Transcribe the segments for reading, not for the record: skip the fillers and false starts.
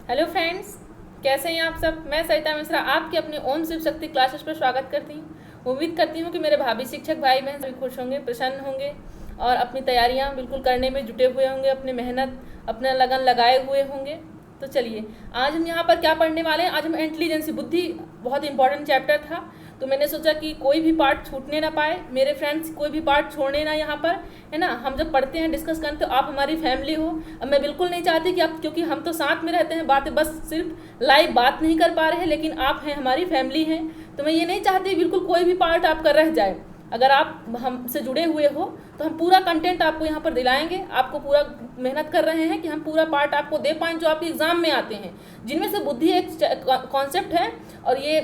Hello friends, कैसे हैं आप सब। मैं सरिता मिश्रा आपके अपने ओम शिव शक्ति क्लासेस पर स्वागत करती हूँ। उम्मीद करती हूँ कि मेरे भाभी शिक्षक भाई बहन सभी खुश होंगे, प्रसन्न होंगे और अपनी तैयारियाँ बिल्कुल करने में जुटे हुए होंगे, अपनी मेहनत अपना लगन लगाए हुए होंगे। तो चलिए, आज हम यहाँ पर क्या पढ़ने वाले हैं। आज हम इंटेलिजेंसी बुद्धि, बहुत इंपॉर्टेंट चैप्टर था, तो मैंने सोचा कि कोई भी पार्ट छूटने ना पाए, मेरे फ्रेंड्स कोई भी पार्ट छोड़ने ना यहाँ पर, है ना। हम जब पढ़ते हैं, डिस्कस करते, तो आप हमारी फैमिली हो। अब मैं बिल्कुल नहीं चाहती कि आप, क्योंकि हम तो साथ में रहते हैं, बातें बस सिर्फ लाइव बात नहीं कर पा रहे हैं, लेकिन आप हैं, हमारी फैमिली हैं, तो मैं ये नहीं चाहती बिल्कुल कोई भी पार्ट आपका रह जाए। अगर आप हमसे जुड़े हुए हो तो हम पूरा कंटेंट आपको यहाँ पर दिलाएंगे। आपको पूरा मेहनत कर रहे हैं कि हम पूरा पार्ट आपको दे पाएँ जो आपके एग्जाम में आते हैं, जिनमें से बुद्धि एक कॉन्सेप्ट है और ये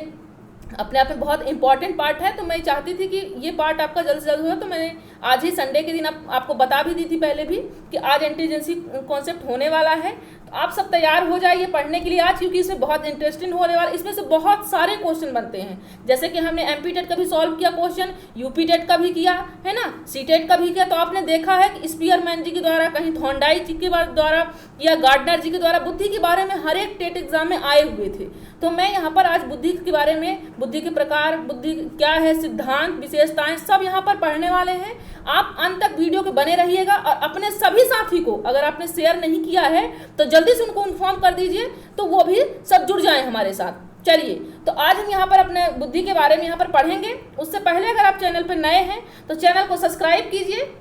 अपने आप में बहुत इंपॉर्टेंट पार्ट है। तो मैं चाहती थी कि ये पार्ट आपका जल्द से जल्द हो, तो मैंने आज ही संडे के दिन आपको बता भी दी थी पहले भी कि आज इंटेलिजेंसी कॉन्सेप्ट होने वाला है। तो आप सब तैयार हो जाइए पढ़ने के लिए आज, क्योंकि इसमें बहुत इंटरेस्टिंग होने वाला। इसमें से बहुत सारे क्वेश्चन बनते हैं, जैसे कि हमने एमपी टेट का भी सॉल्व किया क्वेश्चन, यूपी टेट का भी किया है ना, सी टेट का भी किया। तो आपने देखा है कि स्पीयरमैन जी के द्वारा, कहीं थॉर्नडाइक जी के द्वारा या गार्डनर जी के द्वारा बुद्धि के बारे में हर एक टेट एग्जाम में आए हुए थे। तो मैं यहाँ पर आज बुद्धि के बारे में, बुद्धि के प्रकार, बुद्धि क्या है, सिद्धांत, विशेषताएं, सब यहाँ पर पढ़ने वाले हैं। आप अंत तक वीडियो के बने रहिएगा और अपने सभी साथी को, अगर आपने शेयर नहीं किया है तो जल्दी से उनको इन्फॉर्म कर दीजिए, तो वो भी सब जुड़ जाएं हमारे साथ। चलिए, तो आज हम यहाँ पर अपने बुद्धि के बारे में यहाँ पर पढ़ेंगे। उससे पहले अगर आप चैनल पर नए हैं तो चैनल को सब्सक्राइब कीजिए,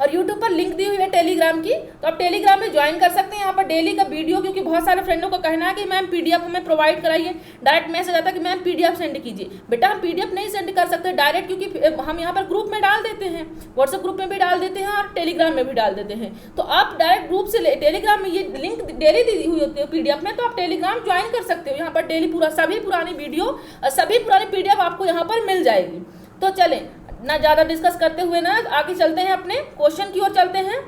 और यूट्यूब पर लिंक दी हुई है टेलीग्राम की, तो आप टेलीग्राम में ज्वाइन कर सकते हैं। यहाँ पर डेली का वीडियो, क्योंकि बहुत सारे फ्रेंडों का कहना है कि मैम पीडीएफ हमें प्रोवाइड कराइए, डायरेक्ट मैसेज आता है कि मैम पीडीएफ सेंड कीजिए। बेटा, हम पीडीएफ नहीं सेंड कर सकते डायरेक्ट, क्योंकि हम यहाँ पर ग्रुप में डाल देते हैं, व्हाट्सएप ग्रुप में भी डाल देते हैं और टेलीग्राम में भी डाल देते हैं। तो आप डायरेक्ट ग्रुप से, टेलीग्राम में ये लिंक डेली दी हुई होती है पीडीएफ में, तो आप टेलीग्राम ज्वाइन कर सकते हो। यहाँ पर डेली सभी पुरानी वीडियो और सभी पुरानी पीडीएफ आपको यहाँ पर मिल जाएगी। तो चलें, ना ज़्यादा डिस्कस करते हुए ना आगे चलते हैं, अपने क्वेश्चन की ओर चलते हैं।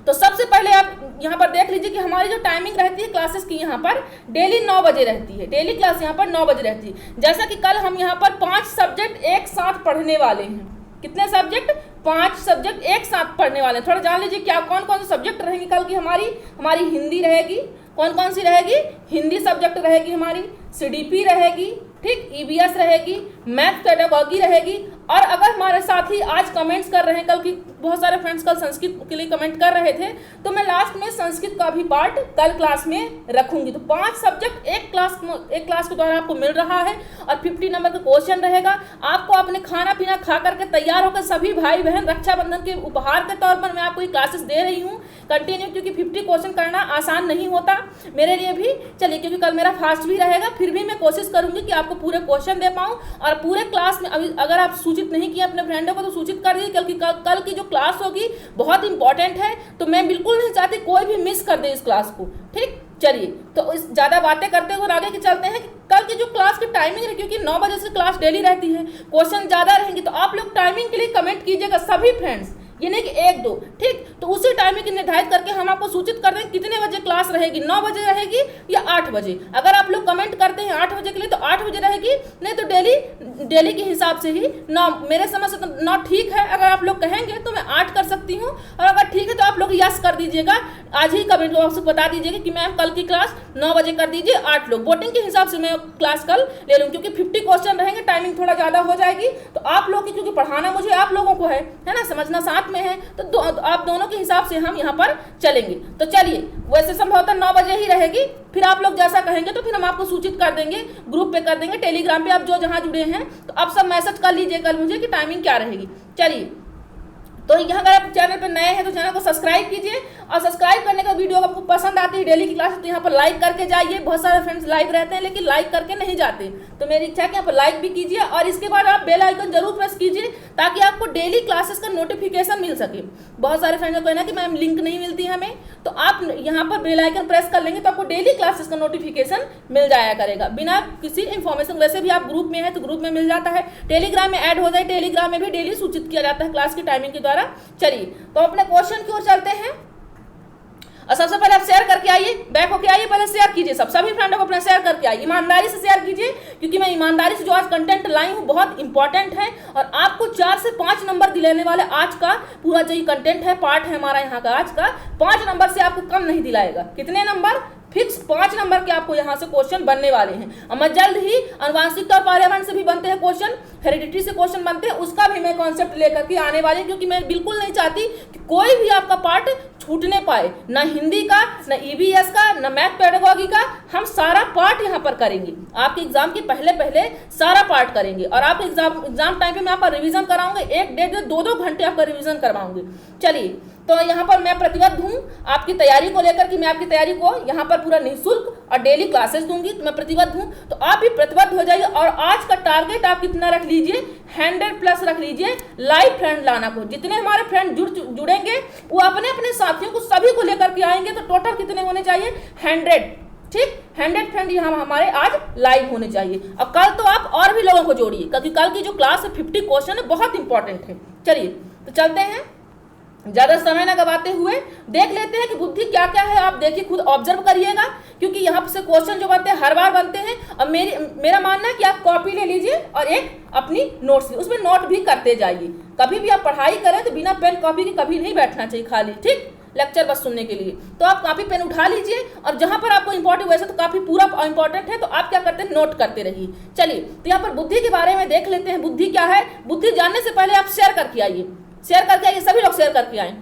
तो सबसे पहले आप यहाँ पर देख लीजिए कि हमारी जो टाइमिंग रहती है क्लासेस की, यहाँ पर डेली 9 बजे रहती है। डेली क्लास यहाँ पर 9 बजे रहती है। जैसा कि कल हम यहाँ पर 5 सब्जेक्ट एक साथ पढ़ने वाले हैं। कितने सब्जेक्ट? 5 सब्जेक्ट एक साथ पढ़ने वाले हैं। थोड़ा जान लीजिए क्या कौन कौन से सब्जेक्ट रहेंगे कल की। हमारी हिंदी रहेगी। कौन कौन सी रहेगी? हिंदी सब्जेक्ट रहेगी हमारी, सीडीपी रहेगी, ठीक, ईवीएस रहेगी, मैथ पेडागॉजी रहेगी। और अगर हमारे साथी आज कमेंट्स कर रहे हैं, कल की बहुत सारे फ्रेंड्स कल संस्कृत के लिए कमेंट कर रहे थे, तो मैं लास्ट में संस्कृत का भी पार्ट कल क्लास में रखूंगी। तो 5 सब्जेक्ट एक क्लास के द्वारा आपको मिल रहा है और 50 नंबर का क्वेश्चन रहेगा। आपको अपने खाना पीना खा करके तैयार होकर सभी भाई बहन रक्षाबंधन के उपहार के तौर पर मैं आपको ये क्लासेस दे रही हूँ कंटिन्यू, क्योंकि 50 क्वेश्चन करना आसान नहीं होता मेरे लिए भी। चलिए, क्योंकि कल मेरा फास्ट भी रहेगा, फिर भी मैं कोशिश करूंगी कि आपको पूरे क्वेश्चन दे पाऊँ। और पूरे क्लास में अभी अगर आप सूचित नहीं किए अपने फ्रेंडों को तो सूचित कर दीजिए। कल की जो क्लास होगी बहुत इंपॉर्टेंट है, तो मैं बिल्कुल नहीं चाहती कोई भी मिस कर दे इस क्लास को, ठीक। चलिए, तो इस ज़्यादा बातें करते हुए आगे के चलते हैं। कल की जो क्लास की टाइमिंग है, क्योंकि 9 बजे से क्लास डेली रहती है, क्वेश्चन ज़्यादा रहेंगे, तो आप लोग टाइमिंग के लिए कमेंट कीजिएगा सभी फ्रेंड्स, ये नहीं कि 1-2, ठीक। तो उसी टाइमिंग की निर्धारित करके हम आपको सूचित कर दें कितने बजे क्लास रहेगी, 9 बजे रहेगी या 8 बजे। अगर आप लोग कमेंट करते हैं 8 बजे के लिए तो 8 बजे रहेगी, नहीं तो डेली के हिसाब से ही 9, मेरे समझ से तो 9 ठीक है। अगर आप लोग कहेंगे तो मैं 8 कर सकती हूँ, और अगर ठीक है तो आप लोग यस कर दीजिएगा। आज ही कमेंट बॉक्स में बता दीजिएगा कि मैम कल की क्लास 9 बजे कर दीजिए। 8 लोग वोटिंग के हिसाब से मैं क्लास कल ले लूँ, क्योंकि 50 क्वेश्चन रहेंगे, टाइमिंग थोड़ा ज़्यादा हो जाएगी। तो आप लोग की, क्योंकि पढ़ाना मुझे आप लोगों को है ना, समझना साथ में है, तो आप दोनों के हिसाब से हम यहाँ पर चलेंगे। तो चलिए, वैसे संभवतः 9 बजे ही रहेगी, फिर आप लोग जैसा कहेंगे तो फिर हम आपको सूचित कर देंगे, ग्रुप पे कर देंगे, टेलीग्राम पे आप जो जहाँ जुड़े हैं तो आप सब मैसेज कर लीजिए कल मुझे कि टाइमिंग क्या रहेगी। चलिए, तो यहाँ अगर आप चैनल पर नए हैं तो चैनल को सब्सक्राइब कीजिए, और सब्सक्राइब करने का वीडियो आपको पसंद आती है डेली की क्लास तो यहाँ पर लाइक करके जाइए। बहुत सारे फ्रेंड्स लाइव रहते हैं लेकिन लाइक करके नहीं जाते, तो मेरी इच्छा है कि यहाँ पर लाइक भी कीजिए, और इसके बाद आप बेल आइकन जरूर प्रेस कीजिए ताकि आपको डेली क्लासेस का नोटिफिकेशन मिल सके। बहुत सारे फ्रेंड्स को कहना कि मैम लिंक नहीं मिलती हमें, तो आप यहाँ पर बेल आइकन प्रेस कर लेंगे तो आपको डेली क्लासेस का नोटिफिकेशन मिल जाया करेगा बिना किसी इन्फॉर्मेशन। वैसे भी आप ग्रुप में है तो ग्रुप में मिल जाता है, टेलीग्राम में ऐड हो जाए, टेलीग्राम में भी डेली सूचित किया जाता है क्लास की टाइमिंग के द्वारा। चलिए, तो अपने क्वेश्चन की ओर चलते हैं। और सबसे पहले आप शेयर करके आइए, बैक होके आइए, पहले शेयर कीजिए, सभी फ्रेंडों को अपना शेयर करके आइए, ईमानदारी से शेयर कीजिए, क्योंकि मैं ईमानदारी से जो आज कंटेंट लाई हूँ बहुत इंपॉर्टेंट है, और आपको 4 से 5 नंबर दिलाने वाले आज का पूरा जो कंटेंट है, पार्ट है हमारा यहाँ का आज का, 5 नंबर से आपको कम नहीं दिलाएगा। कितने नंबर? फिक्स 5 नंबर के आपको यहाँ से क्वेश्चन बनने वाले हैं। और मैं जल्द ही आनुवांशिकता और पर्यावरण से भी बनते हैं क्वेश्चन, हेरिडिटी से क्वेश्चन बनते हैं, उसका भी मैं कॉन्सेप्ट लेकर के आने वाली, क्योंकि मैं बिल्कुल नहीं चाहती कि कोई भी आपका पार्ट छूटने पाए, ना हिंदी का, ना ईवीएस का, ना मैथ पेडागोगी का। हम सारा पार्ट यहाँ पर करेंगे, आपके एग्जाम के पहले पहले सारा पार्ट करेंगे। और आपके एग्जाम टाइम पे मैं आपका रिवीजन कराऊंगा, 1-1.5-2 घंटे आपका रिवीजन करवाऊंगे। चलिए, तो यहाँ पर मैं प्रतिबद्ध हूँ आपकी तैयारी को लेकर कि मैं आपकी तैयारी को यहाँ पर पूरा निःशुल्क और डेली क्लासेस दूंगी, तो मैं प्रतिबद्ध हूँ। तो आप भी प्रतिबद्ध हो जाइए। और आज का टारगेट आप कितना रख लीजिए, 100+ रख लीजिए लाइव फ्रेंड लाना को। जितने हमारे फ्रेंड जुड़ेंगे वो अपने अपने साथियों को सभी को लेकर के आएंगे। तो टोटल कितने होने चाहिए, 100। ठीक, 100 फ्रेंड यहाँ हमारे आज लाइव होने चाहिए। और कल तो आप और भी लोगों को जोड़िए, क्योंकि कल की जो क्लास है 50 क्वेश्चन है, बहुत इंपॉर्टेंट है। चलिए, तो चलते हैं, ज्यादा समय ना गवाते हुए देख लेते हैं कि बुद्धि क्या क्या है। आप देखिए, खुद ऑब्जर्व करिएगा, क्योंकि यहाँ से क्वेश्चन जो बनते हैं हर बार बनते हैं। और मेरा मानना है कि आप कॉपी ले लीजिए और एक अपनी नोट्स, उसमें नोट भी करते जाइए। कभी भी आप पढ़ाई करें तो बिना पेन कॉपी के कभी नहीं बैठना चाहिए खाली, ठीक, लेक्चर बस सुनने के लिए। तो आप कॉपी पेन उठा लीजिए, और जहां पर आपको इंपॉर्टेंट, वैसे तो काफी पूरा इंपॉर्टेंट है, तो आप क्या करते हैं, नोट करते रहिए। चलिए, तो यहाँ पर बुद्धि के बारे में देख लेते हैं। बुद्धि क्या है, बुद्धि जानने से पहले आप शेयर करके आइए, शेयर करके आइए, सभी लोग शेयर करके आए।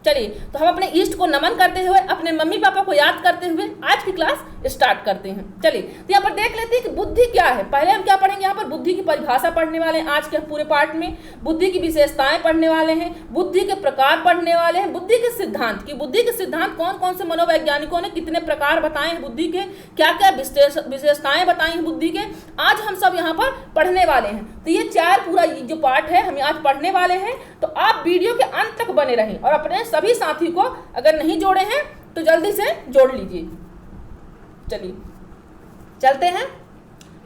चलिए, तो हम अपने ईस्ट को नमन करते हुए, अपने मम्मी पापा को याद करते हुए आज की क्लास स्टार्ट करते हैं। चलिए, तो यहाँ पर देख लेते हैं कि बुद्धि क्या है। पहले हम क्या पढ़ेंगे, यहाँ पर बुद्धि की परिभाषा पढ़ने वाले हैं आज के पूरे पार्ट में। बुद्धि की विशेषताएं पढ़ने वाले हैं, बुद्धि के प्रकार पढ़ने वाले हैं, बुद्धि के सिद्धांत की, बुद्धि के सिद्धांत कौन कौन से मनोवैज्ञानिकों ने कितने प्रकार बताए हैं बुद्धि के, क्या क्या विशेषताएं बताई हैं बुद्धि के, आज हम सब यहाँ पर पढ़ने वाले हैं। तो ये 4 पूरा जो पार्ट है हम आज पढ़ने वाले हैं। तो आप वीडियो के अंत तक बने रहें, और अपने सभी साथी को अगर नहीं जोड़े हैं तो जल्दी से जोड़ लीजिए। चलिए, चलते हैं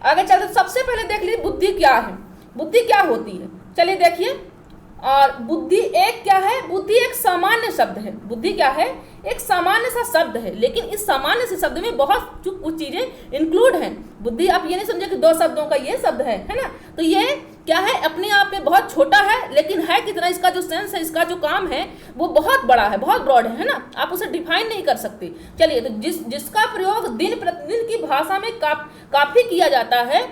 आगे। चलते सबसे पहले देख लीजिए बुद्धि क्या है, बुद्धि क्या होती है। चलिए देखिए, और बुद्धि एक क्या है, बुद्धि एक सामान्य शब्द है। बुद्धि क्या है, एक सामान्य सा शब्द है, लेकिन इस सामान्य से शब्द में बहुत कुछ चीजें इंक्लूड हैं। बुद्धि आप ये नहीं समझे कि 2 शब्दों का ये शब्द है ना। तो ये क्या है, अपने आप में बहुत छोटा है, लेकिन है कितना, इसका जो सेंस है, इसका जो काम है वो बहुत बड़ा है, बहुत ब्रॉड है ना, आप उसे डिफाइन नहीं कर सकते। चलिए, तो जिसका प्रयोग दिन प्रतिदिन की भाषा में काफी किया जाता है,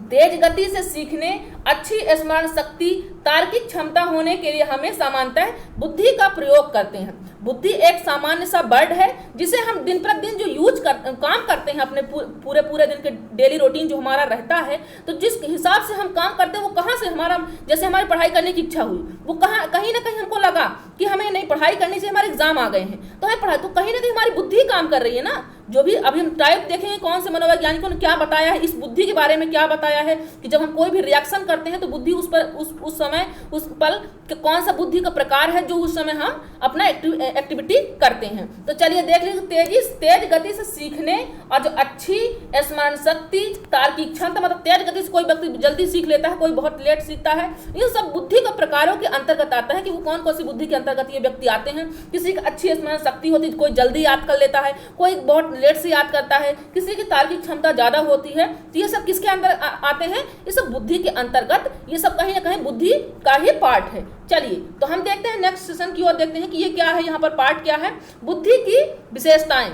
तेज गति से सीखने, अच्छी स्मरण शक्ति, तार्किक क्षमता होने के लिए हमें सामान्यतः बुद्धि का प्रयोग करते हैं। बुद्धि एक सामान्य सा वर्ड है जिसे हम दिन प्रतिदिन जो काम करते हैं अपने पूरे दिन के डेली रूटीन जो हमारा रहता है। तो जिस हिसाब से हम काम करते हैं वो कहाँ से हमारा, जैसे हमारी पढ़ाई करने की इच्छा हुई, वो कहीं ना कहीं हमको लगा कि हमें नहीं पढ़ाई करनी चाहिए, हमारे एग्जाम आ गए हैं तो हमें पढ़ाई, तो कहीं ना कहीं हमारी बुद्धि काम कर रही है ना। जो भी अभी हम टाइप देखेंगे कौन से मनोवैज्ञानिकों ने क्या बताया है, इस बुद्धि के बारे में क्या बताया है कि जब हम कोई भी रिएक्शन करते हैं तो बुद्धि उस पर उस समय उस पल कौन सा बुद्धि का प्रकार है जो उस समय हम अपना एक्टिविटी करते हैं। तो चलिए देख लीजिए, तेज गति से सीखने और जो अच्छी स्मरण शक्ति, तार्किक क्षमता, मतलब तेज गति से कोई व्यक्ति जल्दी सीख लेता है, कोई बहुत लेट सीखता है, ये सब बुद्धि के प्रकारों के अंतर्गत आता है कि वो कौन कौन सी बुद्धि के अंतर्गत ये व्यक्ति आते हैं। किसी की अच्छी स्मरण शक्ति होती है, कोई जल्दी याद कर लेता है, कोई बहुत लेट से याद करता है, किसी की तार्किक क्षमता ज्यादा होती है। तो ये सब किसके अंदर आते हैं, ये सब बुद्धि के अंतर्गत, ये सब कहीं ना कहीं बुद्धि का ही पार्ट है। चलिए, तो हम देखते हैं नेक्स्ट सेशन की ओर, देखते हैं कि ये क्या है, यहाँ पर पार्ट क्या है, बुद्धि की विशेषताएं,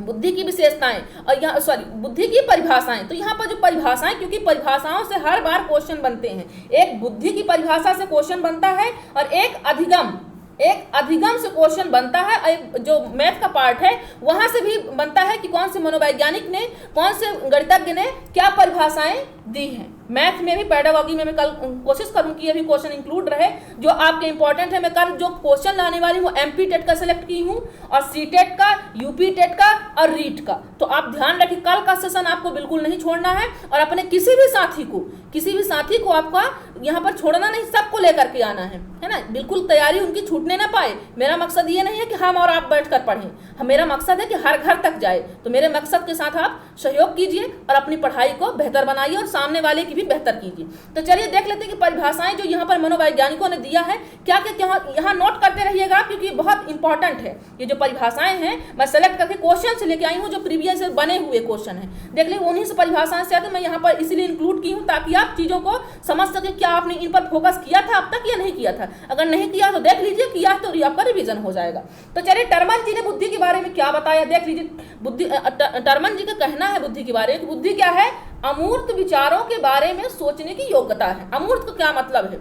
बुद्धि की विशेषताएं, और यहाँ बुद्धि की परिभाषाएं। तो यहाँ पर जो परिभाषाएं, क्योंकि परिभाषाओं से हर बार क्वेश्चन बनते हैं, एक बुद्धि की परिभाषा से क्वेश्चन बनता है और एक अधिगम से क्वेश्चन बनता है, एक जो मैथ का पार्ट है वहां से भी बनता है कि कौन से मनोवैज्ञानिक ने, कौन से गणितज्ञ ने क्या परिभाषाएं दी हैं। मैथ में भी, पेडागोगी में मैं कल कोशिश करूं कि ये भी क्वेश्चन इंक्लूड रहे जो आपके इंपॉर्टेंट है। मैं कल जो क्वेश्चन लाने वाली हूँ MP टेट का सिलेक्ट की हूँ, और C टेट का, UP टेट का और रीट का। तो आप ध्यान रखिए, कल का सेशन आपको बिल्कुल नहीं छोड़ना है, और अपने किसी भी साथी को आपका यहाँ पर छोड़ना नहीं, सबको लेकर के आना है ना। बिल्कुल तैयारी उनकी छूटने ना पाए। मेरा मकसद ये नहीं है कि हम और आप बैठकर पढ़ें, मेरा मकसद है कि हर घर तक जाए। तो मेरे मकसद के साथ आप सहयोग कीजिए और अपनी पढ़ाई को बेहतर बनाइए और सामने वाले की भी बेहतर कीजिए। तो चलिए देख लेते हैं कि परिभाषाएं जो यहाँ पर मनोवैज्ञानिकों ने दिया है क्या क्या, यहाँ नोट करते रहिएगा क्योंकि ये बहुत इंपॉर्टेंट है। ये जो परिभाषाएं हैं मैं सेलेक्ट करके क्वेश्चन से लेके आई हूँ, जो प्रीवियस बने हुए क्वेश्चन है, देख लीजिए उन्हीं से परिभाषाएं से आते मैं यहाँ पर इसीलिए इंक्लूड की हूँ ताकि आप चीजों को समझ सके क्या आपने इन पर फोकस किया था अब तक या नहीं किया था। अगर नहीं किया तो देख लीजिए, किया तो आपका रिवीजन हो जाएगा। तो चलिए टर्मन जी ने बुद्धि के बारे में क्या बताया देख लीजिए। बुद्धि टर्मन जी का कहना है बुद्धि के बारे में, बुद्धि क्या है? अमूर्त विचारों के बारे में सोचने की योग्यता है। अमूर्त का क्या मतलब है?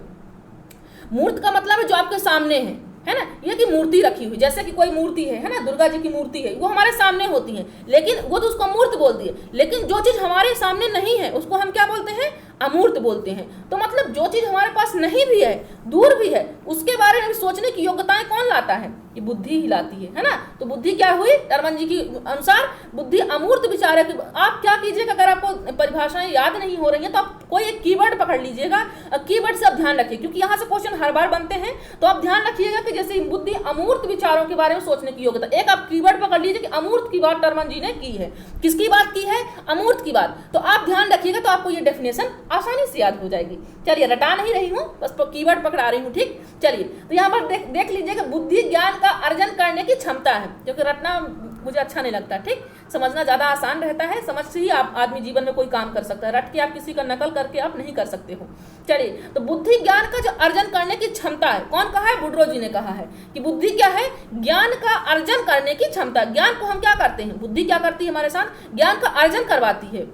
मूर्त का मतलब है जो आपके सामने है ना, ये कि मूर्ति रखी हुई, जैसे कि कोई मूर्ति है ना, दुर्गा जी की मूर्ति है, वो हमारे सामने होती है, लेकिन वो तो उसको मूर्त बोल दिए। लेकिन जो चीज हमारे सामने नहीं है उसको हम क्या बोलते हैं? अमूर्त बोलते हैं। तो मतलब जो चीज हमारे पास नहीं भी है, दूर भी है, उसके बारे में सोचने की योग्यताएं कौन लाता है? ये बुद्धि ही लाती है ना। तो बुद्धि क्या हुई? टर्मन जी की अनुसार बुद्धि अमूर्त विचार है। आप क्या कीजिएगा, अगर आपको परिभाषाएं याद नहीं हो रही है तो आप कोई एक कीवर्ड पकड़ लीजिएगा और कीवर्ड से आप ध्यान रखिए, क्योंकि यहाँ से क्वेश्चन हर बार बनते हैं। तो आप ध्यान रखिएगा कि जैसे बुद्धि अमूर्त विचारों के बारे में सोचने की योग्यता, एक आप कीवर्ड पकड़ लीजिए कि अमूर्त की बात टर्मन जी ने की है। किसकी बात की है? अमूर्त की बात। तो आप ध्यान रखिएगा तो आपको ये डेफिनेशन आसानी से याद हो जाएगी। चलिए रटा नहीं रही हूँ, बस तो कीवर्ड पकड़ा रही हूँ, ठीक। चलिए तो यहाँ पर देख लीजिएगा बुद्धि ज्ञान का अर्जन करने की क्षमता है, जो कि रटना मुझे अच्छा नहीं लगता, ठीक। समझना ज्यादा आसान रहता है, समझ से ही आप आदमी जीवन में कोई काम कर सकता है, रट के आप किसी का नकल करके आप नहीं कर सकते हो। चलिए तो बुद्धि ज्ञान का जो अर्जन करने की क्षमता है, कौन कहा है? बुड्रो जी ने कहा है कि बुद्धि क्या है? ज्ञान का अर्जन करने की क्षमता। ज्ञान को हम क्या करते हैं? बुद्धि क्या करती है हमारे साथ? ज्ञान का अर्जन करवाती है।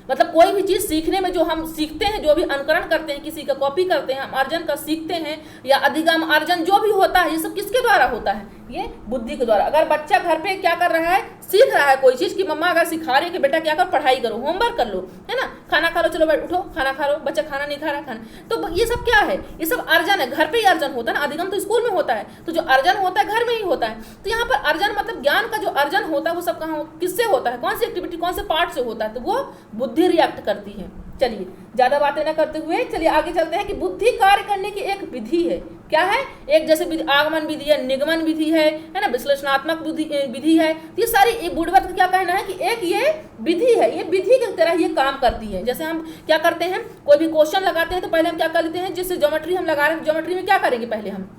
मतलब कोई भी चीज सीखने में जो हम सीखते हैं, जो भी अनुकरण करते हैं, किसी का कॉपी करते हैं, हम अर्जन का सीखते हैं या अधिगम अर्जन जो भी होता है, ये सब किसके द्वारा होता है? ये बुद्धि के द्वारा। अगर बच्चा घर पे क्या कर रहा है? सीख रहा है कोई चीज की मम्मा अगर सिखा रही है कि बेटा क्या कर, पढ़ाई करो, होमवर्क कर लो, है ना, खाना खा लो, चलो बैठ उठो खाना खा लो, बच्चा खाना नहीं खा रहा खाना, तो ये सब क्या है? ये सब अर्जन है। घर पे ही अर्जन होता है ना, अधिगम तो स्कूल में होता है, तो जो अर्जन होता है घर में ही होता है। तो यहाँ पर अर्जन मतलब ज्ञान का जो अर्जन होता है वो सब कहाँ, किससे होता है? कौन सी एक्टिविटी, कौन से पार्ट से होता है? तो वो बुद्धि रिएक्ट करती है। चलिए ज्यादा बातें न करते हुए चलिए आगे चलते हैं कि बुद्धि कार्य करने की एक विधि है। क्या है? एक जैसे विधि, आगमन विधि है, निगमन विधि है ना, विश्लेषणात्मक विधि है। ये सारी बुद्धवत का क्या कहना है कि एक ये विधि है, ये विधि की तरह ये काम करती है। जैसे हम क्या करते हैं, कोई भी क्वेश्चन लगाते हैं तो पहले हम क्या कर लेते हैं, जिससे ज्योमेट्री हम लगा रहे हैं, ज्योमेट्री में क्या करेंगे, पहले हम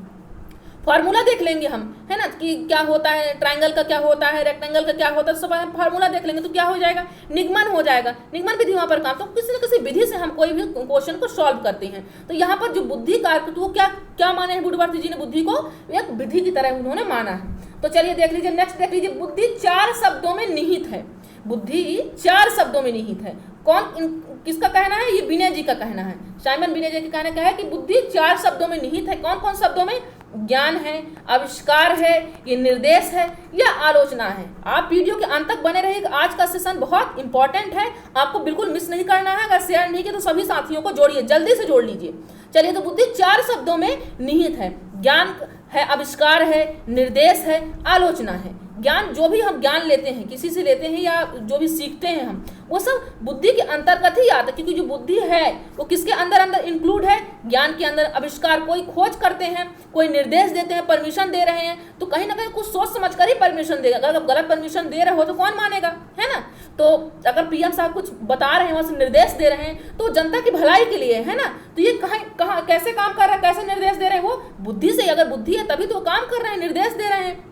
फार्मूला देख लेंगे हम, है ना, कि क्या होता है, ट्रायंगल का क्या होता है, रेक्टेंगल का क्या होता है, सब फार्मूला देख लेंगे तो क्या हो जाएगा, निगमन हो जाएगा। निगमन विधि वहां पर काम, तो किसी न किसी विधि से हम कोई भी क्वेश्चन को सॉल्व करते हैं। तो यहाँ पर जो बुद्धि कार्य, तो वो क्या माने हैं बुद्धवर्ती जी ने? बुद्धि को एक विधि की तरह उन्होंने माना है। तो चलिए देख लीजिए, नेक्स्ट देख लीजिए, बुद्धि 4 शब्दों में निहित है। बुद्धि 4 शब्दों में निहित है। कौन, किसका कहना है? ये विनय जी का कहना है, साइमन विनय जी का कहना क्या है कि बुद्धि 4 शब्दों में निहित है। कौन कौन शब्दों में? ज्ञान है, आविष्कार है, ये निर्देश है या आलोचना है। आप वीडियो के अंत तक बने रहिए, आज का सेशन बहुत इंपॉर्टेंट है, आपको बिल्कुल मिस नहीं करना है। अगर शेयर नहीं किया तो सभी साथियों को जोड़िए, जल्दी से जोड़ लीजिए। चलिए तो बुद्धि 4 शब्दों में निहित है। ज्ञान है, आविष्कार है, निर्देश है, आलोचना है। ज्ञान, जो भी हम ज्ञान लेते हैं, किसी से लेते हैं या जो भी सीखते हैं हम, वो सब बुद्धि के अंतर्गत ही आता है, क्योंकि जो बुद्धि है वो किसके अंदर इंक्लूड है? ज्ञान के अंदर। आविष्कार, कोई खोज करते हैं, कोई निर्देश देते हैं, परमिशन दे रहे हैं, तो कहीं ना कहीं कुछ सोच समझ कर ही परमिशन देगा। अगर आप गलत परमिशन दे रहे हो तो कौन मानेगा, है ना। तो अगर पीएम साहब कुछ बता रहे हैं, वहां से निर्देश दे रहे हैं, तो जनता की भलाई के लिए है ना। तो ये कहाँ कैसे काम कर रहा है, कैसे निर्देश दे रहे हैं? वो बुद्धि से। अगर बुद्धि है तभी तो काम कर रहे हैं, निर्देश दे रहे हैं।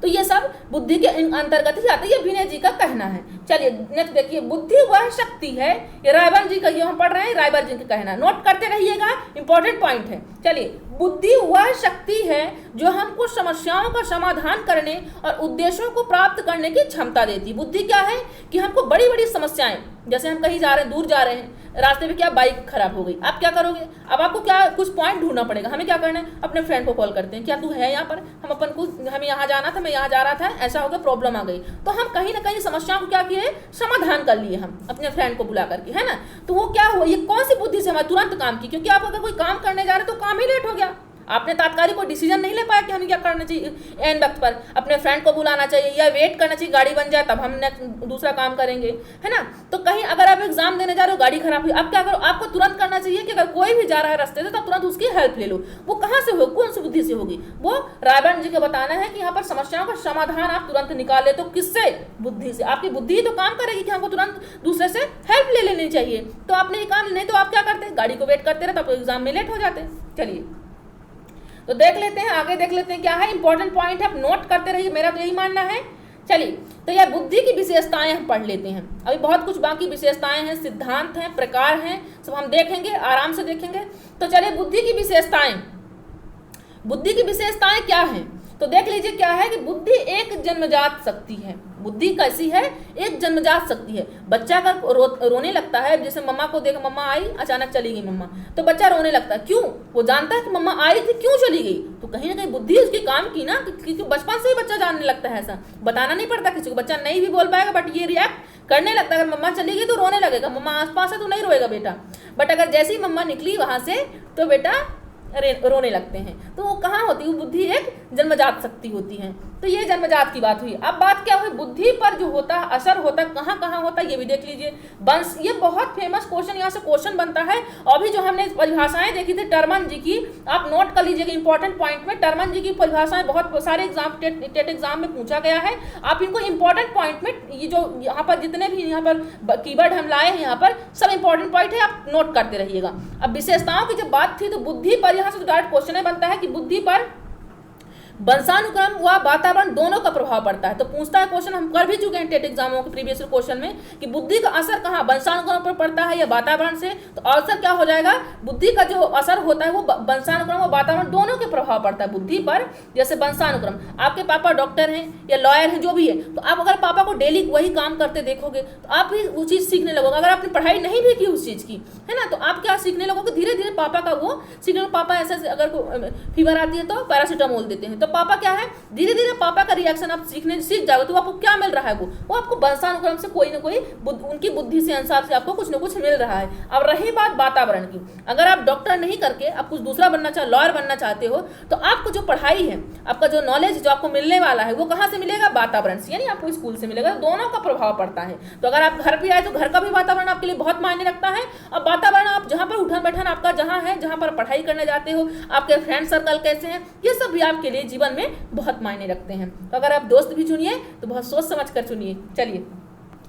तो ये सब बुद्धि के अंतर्गत ही आता है, ये विनय जी का कहना है। चलिए नेक्स्ट देखिए, बुद्धि वह शक्ति है, ये रायबन जी का, ये हम पढ़ रहे हैं, रायबन जी का कहना, नोट करते रहिएगा, इंपॉर्टेंट पॉइंट है। चलिए, बुद्धि वह शक्ति है जो हमको समस्याओं का समाधान करने और उद्देश्यों को प्राप्त करने की क्षमता देती है। बुद्धि क्या है कि हमको बड़ी बड़ी समस्याएं, जैसे हम कहीं जा रहे हैं, दूर जा रहे हैं, रास्ते में क्या बाइक खराब हो गई, आप क्या करोगे? अब आपको क्या कुछ पॉइंट ढूंढना पड़ेगा। हमें क्या करना है? अपने फ्रेंड को कॉल करते हैं, क्या तू है यहाँ पर, हमें यहाँ जाना था, मैं यहाँ जा रहा था, ऐसा हो गया, प्रॉब्लम आ गई। तो हम कहीं ना कहीं समस्याओं को क्या किए, समाधान कर लिए हम अपने फ्रेंड को बुला करके, है ना। तो वो क्या हुआ, ये कौन सी बुद्धि से हमारे तुरंत काम की, क्योंकि आप अगर कोई काम करने जा रहे हैं तो काम ही लेट हो गया, आपने तात्कालिक कोई डिसीजन नहीं ले पाया कि हमें क्या करना चाहिए, एन वक्त पर अपने फ्रेंड को बुलाना चाहिए या वेट करना चाहिए गाड़ी बन जाए तब हम नेक्स्ट दूसरा काम करेंगे, है ना। तो कहीं अगर आप एग्जाम देने जा रहे हो, गाड़ी खराब हुई, अब क्या करो, आपको तुरंत करना चाहिए कि अगर कोई भी जा रहा है रास्ते से तो तुरंत उसकी हेल्प ले लो। वो कहाँ से होगी, कौन सी बुद्धि से होगी? वो रायबन जी का बताना है कि यहाँ पर समस्याओं का समाधान आप तुरंत निकाले, तो किससे? बुद्धि से। आपकी बुद्धि ही तो काम करेगी कि हमको तुरंत दूसरे से हेल्प ले लेनी चाहिए। तो आपने ये काम, नहीं तो आप क्या करते, गाड़ी को वेट करते रहे, तब एग्जाम में लेट हो जाते। चलिए तो देख लेते हैं, आगे देख लेते हैं क्या है इंपॉर्टेंट पॉइंट है, आप नोट करते रहिए, मेरा तो यही मानना है। चलिए तो यह बुद्धि की विशेषताएं हम पढ़ लेते हैं। अभी बहुत कुछ बाकी विशेषताएं हैं, सिद्धांत हैं, प्रकार हैं, सब हम देखेंगे, आराम से देखेंगे। तो चलिए बुद्धि की विशेषताएं, बुद्धि की विशेषताएं क्या हैं? तो देख लीजिए क्या है कि बुद्धि एक जन्मजात शक्ति है। बुद्धि कैसी है? एक जन्मजात शक्ति है। बच्चा अगर रोने लगता है, जैसे मम्मा को देख, मम्मा आई अचानक चली गई मम्मा, तो बच्चा रोने लगता है, क्यों? वो जानता है कि मम्मा आई थी, क्यों चली गई, तो कहीं ना कहीं बुद्धि उसकी काम की ना, क्योंकि बचपन से ही बच्चा जानने लगता है, ऐसा बताना नहीं पड़ता किसी को, बच्चा नहीं भी बोल पाएगा बट ये रिएक्ट करने लगता है। अगर मम्मा चली गई तो रोने लगेगा, मम्मा आसपास है तो नहीं रोएगा बेटा, बट अगर जैसे ही मम्मा निकली वहां से तो बेटा रोने लगते हैं। तो वो कहाँ होती है? बुद्धि एक जन्मजात शक्ति होती है। तो ये जन्मजात की बात हुई। अब बात क्या हुई, बुद्धि पर जो होता है असर होता है, कहाँ कहाँ होता है ये भी देख लीजिए। वंश, ये बहुत फेमस क्वेश्चन, यहाँ से क्वेश्चन बनता है। और भी जो हमने परिभाषाएं देखी थी टर्मन जी की, आप नोट कर लीजिएगा इंपॉर्टेंट पॉइंट में। टर्मन जी की परिभाषाएं बहुत सारे एग्जाम, टेट एग्जाम में पूछा गया है। आप इनको इंपॉर्टेंट पॉइंट में, ये जो यहाँ पर जितने भी यहाँ पर कीवर्ड हम लाए हैं, यहाँ पर सब इंपॉर्टेंट पॉइंट है, आप नोट करते रहिएगा। अब विशेषताओं की जब बात थी तो बुद्धि पर यहाँ से डायरेक्ट क्वेश्चन बनता है कि बुद्धि पर वंशानुक्रम व वातावरण दोनों का प्रभाव पड़ता है। तो पूछता है क्वेश्चन, हम कर भी चुके हैं टेट एग्जामों के प्रीवियस क्वेश्चन में, कि बुद्धि का असर कहाँ, वंशानुक्रम पर पड़ता है या वातावरण से। तो आंसर क्या हो जाएगा, बुद्धि का जो असर होता है वो वंशानुक्रम और वातावरण दोनों के प्रभाव पड़ता है बुद्धि पर। जैसे वंशानुक्रम, आपके पापा डॉक्टर हैं या लॉयर हैं, जो भी है, तो आप अगर पापा को डेली वही काम करते देखोगे तो आप भी वो चीज़ सीखने लगोगे। अगर आपने पढ़ाई नहीं भी की उस चीज़ की, है ना, तो आप क्या सीखने लगोगे, धीरे धीरे पापा का वो सीखने। पापा ऐसे अगर फीवर आती है तो पैरासीटामोल देते हैं, तो पापा क्या है, धीरे धीरे पापा का रिएक्शन आप सीखने सीख जाओगे। तो आपको क्या मिल रहा है, वो आपको वंशानुक्रम से कोई ना कोई उनकी बुद्धि से अनुसार से आपको कुछ ना कुछ मिल रहा है। अब रही बात वातावरण की, अगर आप डॉक्टर नहीं करके आप कुछ दूसरा बनना चाहते, लॉयर बनना चाहते हो, तो आपको जो पढ़ाई है, आपका जो नॉलेज जो आपको मिलने वाला है, वो कहाँ से मिलेगा, वातावरण से, यानी आपको स्कूल से मिलेगा। दोनों का प्रभाव पड़ता है। तो अगर आप घर पे आए तो घर का भी वातावरण आपके लिए बहुत मायने रखता है। अब वातावरण, आप जहाँ पर उठन बैठन आपका जहाँ है, जहाँ पर पढ़ाई करने जाते हो, आपके फ्रेंड सर्कल कैसे हैं, ये सब भी आपके लिए जीवन में बहुत मायने रखते हैं। तो अगर आप दोस्त भी चुनिए तो बहुत सोच समझ कर चुनिए। चलिए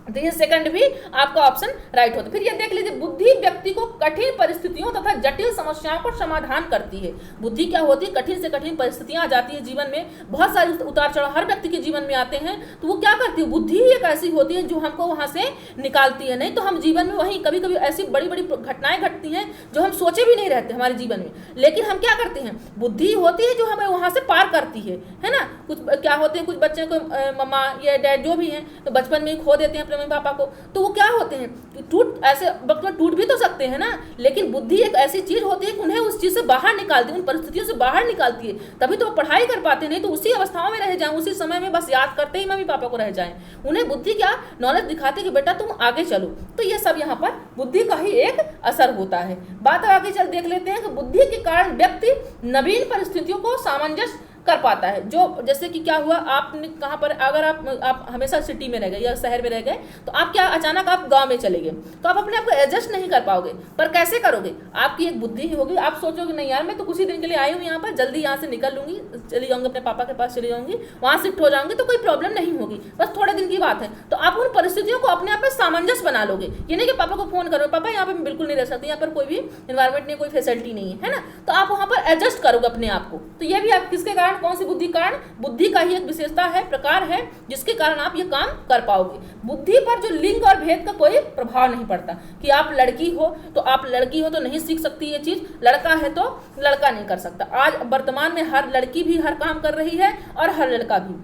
तो ये सेकंड भी आपका ऑप्शन राइट होता है। फिर ये देख लीजिए, बुद्धि व्यक्ति को कठिन परिस्थितियों तथा जटिल समस्याओं का समाधान करती है। बुद्धि क्या होती है, कठिन से कठिन परिस्थितियां आ जाती है जीवन में, बहुत सारे उतार चढ़ाव हर व्यक्ति के जीवन में आते हैं, तो वो क्या करती है, बुद्धि एक ऐसी होती है जो हमको वहां से निकालती है। नहीं तो हम जीवन में वहीं कभी कभी ऐसी बड़ी बड़ी घटनाएं घटती हैं जो हम सोचे भी नहीं रहते हमारे जीवन में, लेकिन हम क्या करते हैं, बुद्धि होती है जो हमें वहां से पार करती है ना। कुछ क्या होते हैं, कुछ बच्चे को मम्मा या डैड जो भी हैं तो बचपन में ही खो देते हैं मम्मी पापा को, तो वो क्या होते हैं, टूट ऐसे वक्त में टूट भी तो सकते हैं ना, लेकिन बुद्धि एक ऐसी चीज होती है कि उन्हें उस चीज से बाहर निकालती है, उन परिस्थितियों से बाहर निकालती है, तभी तो वो पढ़ाई कर पाते। नहीं तो उसी अवस्थाओं में रह जाएं, उसी समय में बस याद करते ही मम्मी पापा को रह जाएं। उन्हें बुद्धि क्या नॉलेज दिखाती कि बेटा तुम आगे चलो। तो ये सब यहाँ पर बुद्धि का ही एक असर होता है। बात आगे चल देख लेते हैं कि बुद्धि के कारण व्यक्ति नवीन परिस्थितियों को सामंजस्य कर पाता है। जो जैसे कि क्या हुआ, आपने कहाँ पर, अगर आप हमेशा सिटी में रह गए या शहर में रह गए, तो आप क्या अचानक आप गांव में चले गए, तो आप अपने आप को एडजस्ट नहीं कर पाओगे। पर कैसे करोगे, आपकी एक बुद्धि ही होगी। आप सोचोगे नहीं यार मैं तो कुछ ही दिन के लिए आई हूँ यहाँ पर, जल्दी यहाँ से निकल लूंगी, चली जाऊँगी अपने पापा के पास, चली जाऊँगी, वहाँ शिफ्ट हो जाऊँगी तो कोई प्रॉब्लम नहीं होगी, बस थोड़े दिन की बात है। तो आप उन परिस्थितियों को अपने आप में सामंजस्य बना लोगे। ये नहीं कि पापा को फोन करो, पापा यहाँ पर मैं बिल्कुल नहीं रह सकती, यहाँ पर कोई भी एनवायरमेंट नहीं, कोई फैसिलिटी नहीं है ना, तो आप वहाँ पर एडजस्ट करोगे अपने आप को। तो ये भी आप किसके कारण, कौन सी बुद्धि कारण, बुद्धि का ही एक विशेषता है, प्रकार है, जिसके कारण आप ये काम कर पाओगे। बुद्धि पर जो लिंग और भेद का कोई प्रभाव नहीं पड़ता, कि आप लड़की हो तो नहीं सीख सकती ये चीज, लड़का है तो लड़का नहीं कर सकता। आज वर्तमान में हर लड़की भी हर काम कर रही है और हर लड़का भी।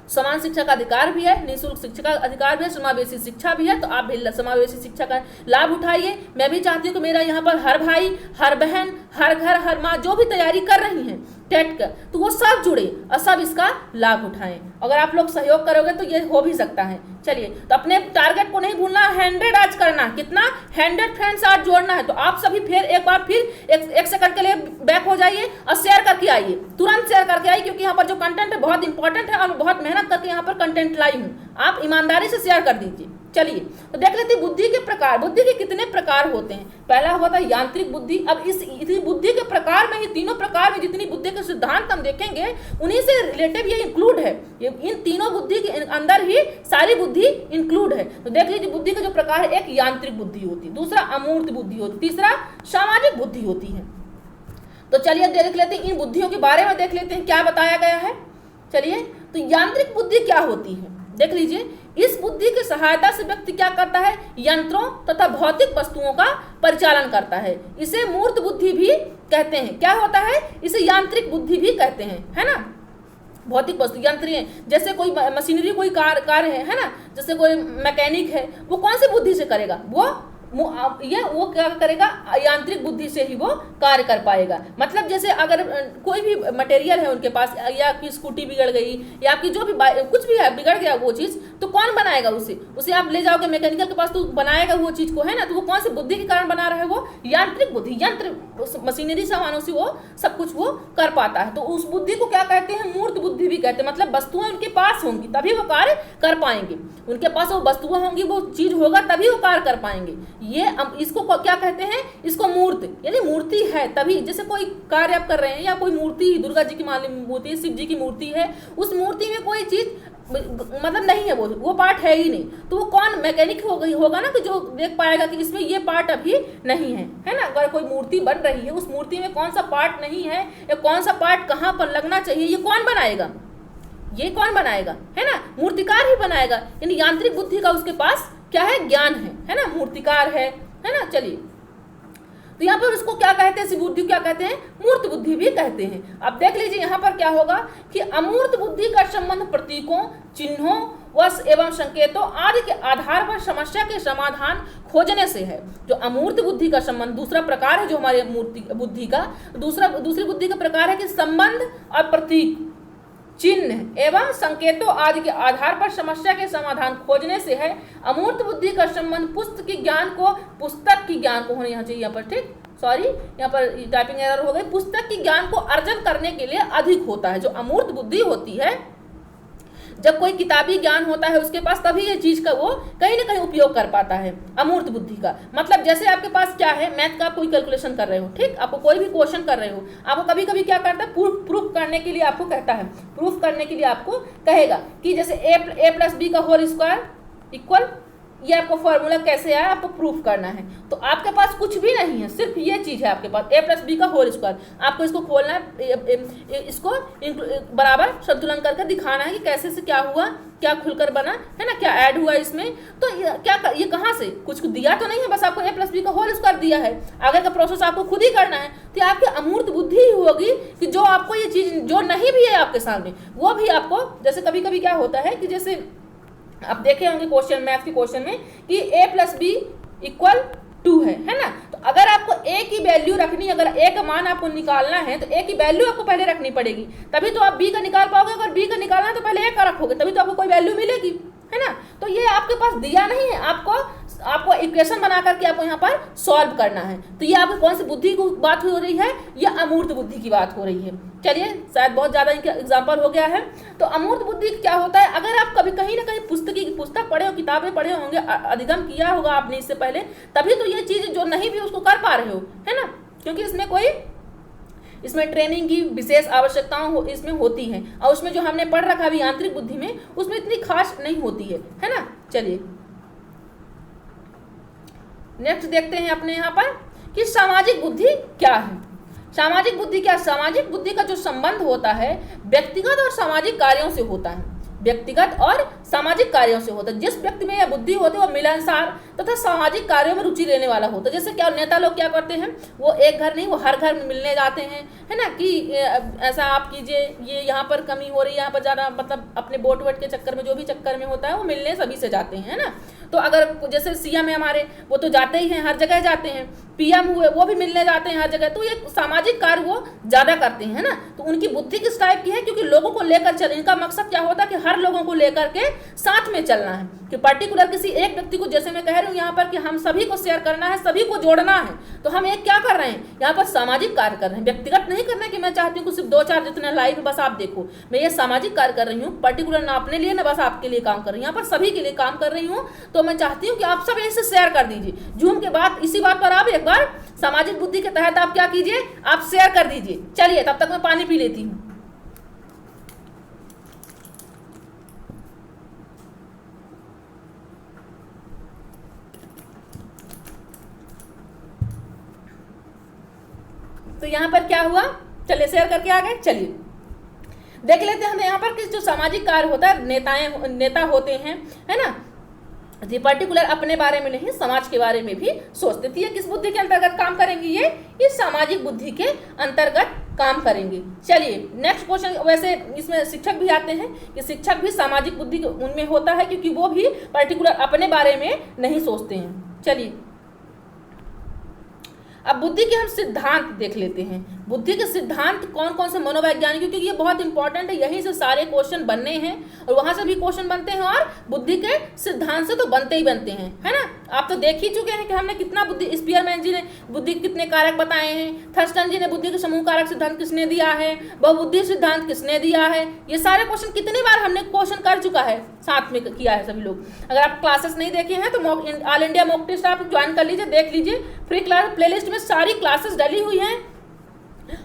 समान शिक्षा का अधिकार भी है, निःशुल्क शिक्षा का अधिकार भी है, समावेशी शिक्षा भी है, तो आप भी समावेशी शिक्षा का लाभ उठाइए। मैं भी चाहती हूँ कि मेरा यहाँ पर हर भाई, हर बहन, हर घर, हर माँ जो भी तैयारी कर रही हैं, टेट का, तो वो सब जुड़े और सब इसका लाभ उठाएं। अगर आप लोग सहयोग करोगे तो ये हो भी सकता है। चलिए, तो अपने टारगेट को नहीं भूलना, 100 आज करना, कितना 100 फ्रेंड्स आज जोड़ना है। तो आप सभी फिर एक बार फिर एक सेकंड के लिए बैक हो जाइए और शेयर करके आइए, तुरंत शेयर करके आइए, क्योंकि यहाँ पर जो कंटेंट है बहुत इंपॉर्टेंट है और बहुत मेहनत करके यहाँ पर कंटेंट लाई हूँ। आप ईमानदारी से शेयर कर दीजिए। चलिए, तो देख लेते हैं बुद्धि के प्रकार। बुद्धि के कितने प्रकार होते हैं। पहला होता है यांत्रिक बुद्धि। अब इस बुद्धि के प्रकार में ही, तीनों प्रकार में जितनी बुद्धि के सिद्धांत हम देखेंगे उन्हीं से रिलेटिव ये इंक्लूड है। ये इन तीनों बुद्धि के अंदर ही सारी बुद्धि इंक्लूड है। तो देख लीजिए, बुद्धि का जो प्रकार है, एक यांत्रिक बुद्धि होती है, दूसरा अमूर्त बुद्धि होती है, तीसरा सामाजिक बुद्धि होती है। तो चलिए देख लेते हैं, इन बुद्धियों के बारे में देख लेते हैं क्या बताया गया है। चलिए, तो यांत्रिक बुद्धि क्या होती है, देख लीजिए। इस बुद्धि की सहायता से व्यक्ति क्या करता है, यंत्रों तथा भौतिक वस्तुओं का परिचालन करता है। इसे मूर्त बुद्धि भी कहते हैं। क्या होता है, इसे यांत्रिक बुद्धि भी कहते हैं, है ना। भौतिक वस्तु यंत्र है, जैसे कोई मशीनरी, कोई कार है ना, जैसे कोई मैकेनिक है, वो कौन सी बुद्धि से करेगा, वो क्या करेगा, यांत्रिक बुद्धि से ही वो कार्य कर पाएगा। मतलब जैसे अगर कोई भी मटेरियल है उनके पास, या आपकी स्कूटी बिगड़ गई, या आपकी जो भी कुछ भी है बिगड़ गया वो चीज़, तो कौन बनाएगा उसे आप ले जाओगे मैकेनिकल के पास, तो बनाएगा वो चीज़ को, है ना। तो वो कौन सी बुद्धि के कारण बना रहा है, वो यांत्रिक बुद्धि, यंत्र मशीनरी सामानों से वो सब कुछ वो कर पाता है। तो उस बुद्धि को क्या कहते हैं, मूर्त बुद्धि भी कहते हैं। मतलब वस्तुएं उनके पास होंगी तभी वो कार्य कर पाएंगे, उनके पास वो वस्तुएं होंगी, वो चीज होगा तभी वो कार्य कर पाएंगे। ये इसको क्या कहते हैं, इसको मूर्त, यानी मूर्ति है तभी। जैसे कोई कार्य आप कर रहे हैं, या कोई मूर्ति, दुर्गा जी की मूर्ति, शिव जी की मूर्ति है, उस मूर्ति में कोई चीज मतलब नहीं है, वो पार्ट है ही नहीं, तो वो कौन मैकेनिक होगा ना, कि जो देख पाएगा कि इसमें ये पार्ट अभी नहीं है ना। अगर कोई मूर्ति बन रही है, उस मूर्ति में कौन सा पार्ट नहीं है, या कौन सा पार्ट कहाँ पर लगना चाहिए, ये कौन बनाएगा, है ना, मूर्तिकार ही बनाएगा। यानी यांत्रिक बुद्धि का उसके पास क्या है, ज्ञान है ना, मूर्तिकार है ना। चलिए, तो यहाँ पर उसको क्या कहते हैं, इस बुद्धि क्या कहते हैं, मूर्त बुद्धि भी कहते हैं। अब देख लीजिए यहाँ पर क्या होगा कि अमूर्त बुद्धि का संबंध प्रतीकों, चिन्हों, वश एवं संकेतों आदि के आधार पर समस्या के समाधान खोजने से है। जो अमूर्त बुद्धि का संबंध, दूसरा प्रकार है जो हमारे मूर्ति बुद्धि का, दूसरी बुद्धि का प्रकार है कि संबंध और प्रतीक, चिन्ह एवं संकेतों आदि के आधार पर समस्या के समाधान खोजने से है। अमूर्त बुद्धि का संबंध पुस्तक की ज्ञान को होने यहाँ चाहिए, यहाँ पर ठीक, सॉरी यहाँ पर टाइपिंग एरर हो गई, पुस्तक की ज्ञान को अर्जन करने के लिए अधिक होता है। जो अमूर्त बुद्धि होती है, जब कोई किताबी ज्ञान होता है उसके पास, तभी ये चीज का वो कहीं ना कहीं उपयोग कर पाता है। अमूर्त बुद्धि का मतलब, जैसे आपके पास क्या है, मैथ का आप कोई कैलकुलेशन कर रहे हो, ठीक, आपको कोई भी क्वेश्चन कर रहे हो, आपको कभी कभी क्या करता है, प्रूफ करने के लिए आपको कहता है, प्रूफ करने के लिए आपको कहेगा कि जैसे a प्लस बी का होल स्क्वायर इक्वल, ये आपको फॉर्मूला कैसे आया, आपको प्रूफ करना है। तो आपके पास कुछ भी नहीं है, सिर्फ ये चीज है आपके पास, a प्लस बी का होल स्क्वायर। आपको इसको खोलना है, इसको बराबर संतुलन करके दिखाना है कि कैसे से क्या हुआ, क्या खुलकर बना, है ना, क्या ऐड हुआ इसमें। तो ये कहाँ से, कुछ दिया तो नहीं है, बस आपको a प्लस बी का होल स्क्वायर दिया है। आगे का प्रोसेस आपको खुद ही करना है। तो आपकी अमूर्त बुद्धि ही होगी कि जो आपको ये चीज जो नहीं भी है आपके सामने, वो भी आपको, जैसे कभी कभी क्या होता है कि जैसे आप देखे होंगे क्वेश्चन, मैथ के क्वेश्चन में कि a प्लस बी इक्वल 2 है ना। तो अगर आपको a की वैल्यू रखनी, अगर a का मान आपको निकालना है तो a की वैल्यू आपको पहले रखनी पड़ेगी, तभी तो आप b का निकाल पाओगे। अगर b का निकालना है तो पहले a का रखोगे, तभी तो आपको कोई वैल्यू मिलेगी, है ना। तो ये आपके पास दिया नहीं है, आपको इक्वेशन बना करके आपको यहाँ पर सॉल्व करना है। तो ये आपको कौन सी बुद्धि की बात हो रही है, या अमूर्त बुद्धि की बात हो रही है। चलिए, शायद बहुत ज़्यादा इनका एग्जाम्पल हो गया है। तो अमूर्त बुद्धि क्या होता है, अगर आप कहीं ना कहीं पुस्तक पढ़े हो, किताबें पढ़े होंगे, अधिगम किया होगा आपने इससे पहले, तभी तो ये चीज़ जो नहीं भी उसको कर पा रहे हो, है ना। क्योंकि इसमें ट्रेनिंग की विशेष आवश्यकताओं इसमें होती हैं, और उसमें जो हमने पढ़ रखा है यांत्रिक बुद्धि में, उसमें इतनी खास नहीं होती है ना। चलिए नेक्स्ट देखते हैं अपने यहाँ पर कि सामाजिक बुद्धि क्या है। सामाजिक बुद्धि का जो संबंध होता है व्यक्तिगत और सामाजिक कार्यों से होता है। जिस व्यक्ति में यह बुद्धि होती है वो मिलनसार तथा सामाजिक कार्यों में रुचि लेने वाला होता है। जैसे क्या नेता लोग क्या करते हैं, वो एक घर नहीं, वो हर घर में मिलने जाते हैं, है ना, कि ऐसा आप कीजिए, ये यहाँ पर कमी हो रही है, यहाँ पर ज़्यादा, मतलब अपने वोट के चक्कर में, जो भी चक्कर में होता है, वो मिलने सभी से जाते हैं, है ना। तो अगर जैसे सीएम है हमारे, वो तो जाते ही हैं, हर जगह जाते हैं, पीएम हुए वो भी मिलने जाते हैं हर जगह, तो ये सामाजिक कार्य वो ज़्यादा करते हैं ना। तो उनकी बुद्धि किस टाइप की है, क्योंकि लोगों को लेकर चल, इनका मकसद क्या होता है कि हर लोगों को लेकर के साथ में चलना है, कि पर्टिकुलर किसी एक व्यक्ति को, जैसे मैं कह रही हूँ यहाँ पर कि हम सभी को शेयर करना है, सभी को जोड़ना है। तो हम एक क्या कर रहे हैं यहाँ पर, सामाजिक कार्य कर रहे हैं, व्यक्तिगत नहीं करना है कि मैं चाहती हूँ सिर्फ 2-4 जितने लाइव बस आप देखो। मैं ये सामाजिक कार्य कर रही हूँ, पर्टिकुलर ना अपने लिए ना बस आपके लिए काम कर रही हूँ, यहाँ पर सभी के लिए काम कर रही हूँ। तो मैं चाहती हूँ कि आप सब इसे शेयर कर दीजिए। जूम के बाद इसी बात पर आप एक बार सामाजिक बुद्धि के तहत आप क्या कीजिए, आप शेयर कर दीजिए। चलिए तब तक मैं पानी पी लेती हूँ। तो यहाँ पर क्या हुआ, चलिए शेयर करके आ गए। चलिए देख लेते हैं हम यहाँ पर कि जो सामाजिक कार्य होता है, नेता होते हैं, है ना, ये पर्टिकुलर अपने बारे में नहीं, समाज के बारे में भी सोचते थे। ये किस बुद्धि के अंतर्गत काम करेंगी, ये इस सामाजिक बुद्धि के अंतर्गत काम करेंगे। चलिए नेक्स्ट क्वेश्चन, वैसे इसमें शिक्षक भी आते हैं कि शिक्षक भी सामाजिक बुद्धि उनमें होता है, क्योंकि वो भी पर्टिकुलर अपने बारे में नहीं सोचते हैं। चलिए अब बुद्धि के हम सिद्धांत देख लेते हैं। बुद्धि के सिद्धांत कौन कौन से मनोवैज्ञानिक, क्योंकि ये बहुत इंपॉर्टेंट है, यहीं से सारे क्वेश्चन बनने हैं और वहां से भी क्वेश्चन बनते हैं, और बुद्धि के सिद्धांत से तो बनते ही बनते हैं, है ना। आप तो देख ही चुके हैं कि हमने कितना बुद्धि, स्पीयरमैन जी ने बुद्धि के कितने कारक बताए हैं, थर्स्टन जी ने बुद्धि के समूह कारक सिद्धांत किसने दिया है, बहुबुद्धि सिद्धांत किसने दिया है, ये सारे क्वेश्चन कितनी बार हमने क्वेश्चन कर चुका है, साथ में किया है सभी लोग। अगर आप क्लासेस नहीं देखे हैं तो ऑल इंडिया मॉक टेस्ट आप ज्वाइन कर लीजिए, देख लीजिए, फ्री क्लास प्लेलिस्ट में सारी क्लासेस डली हुई हैं।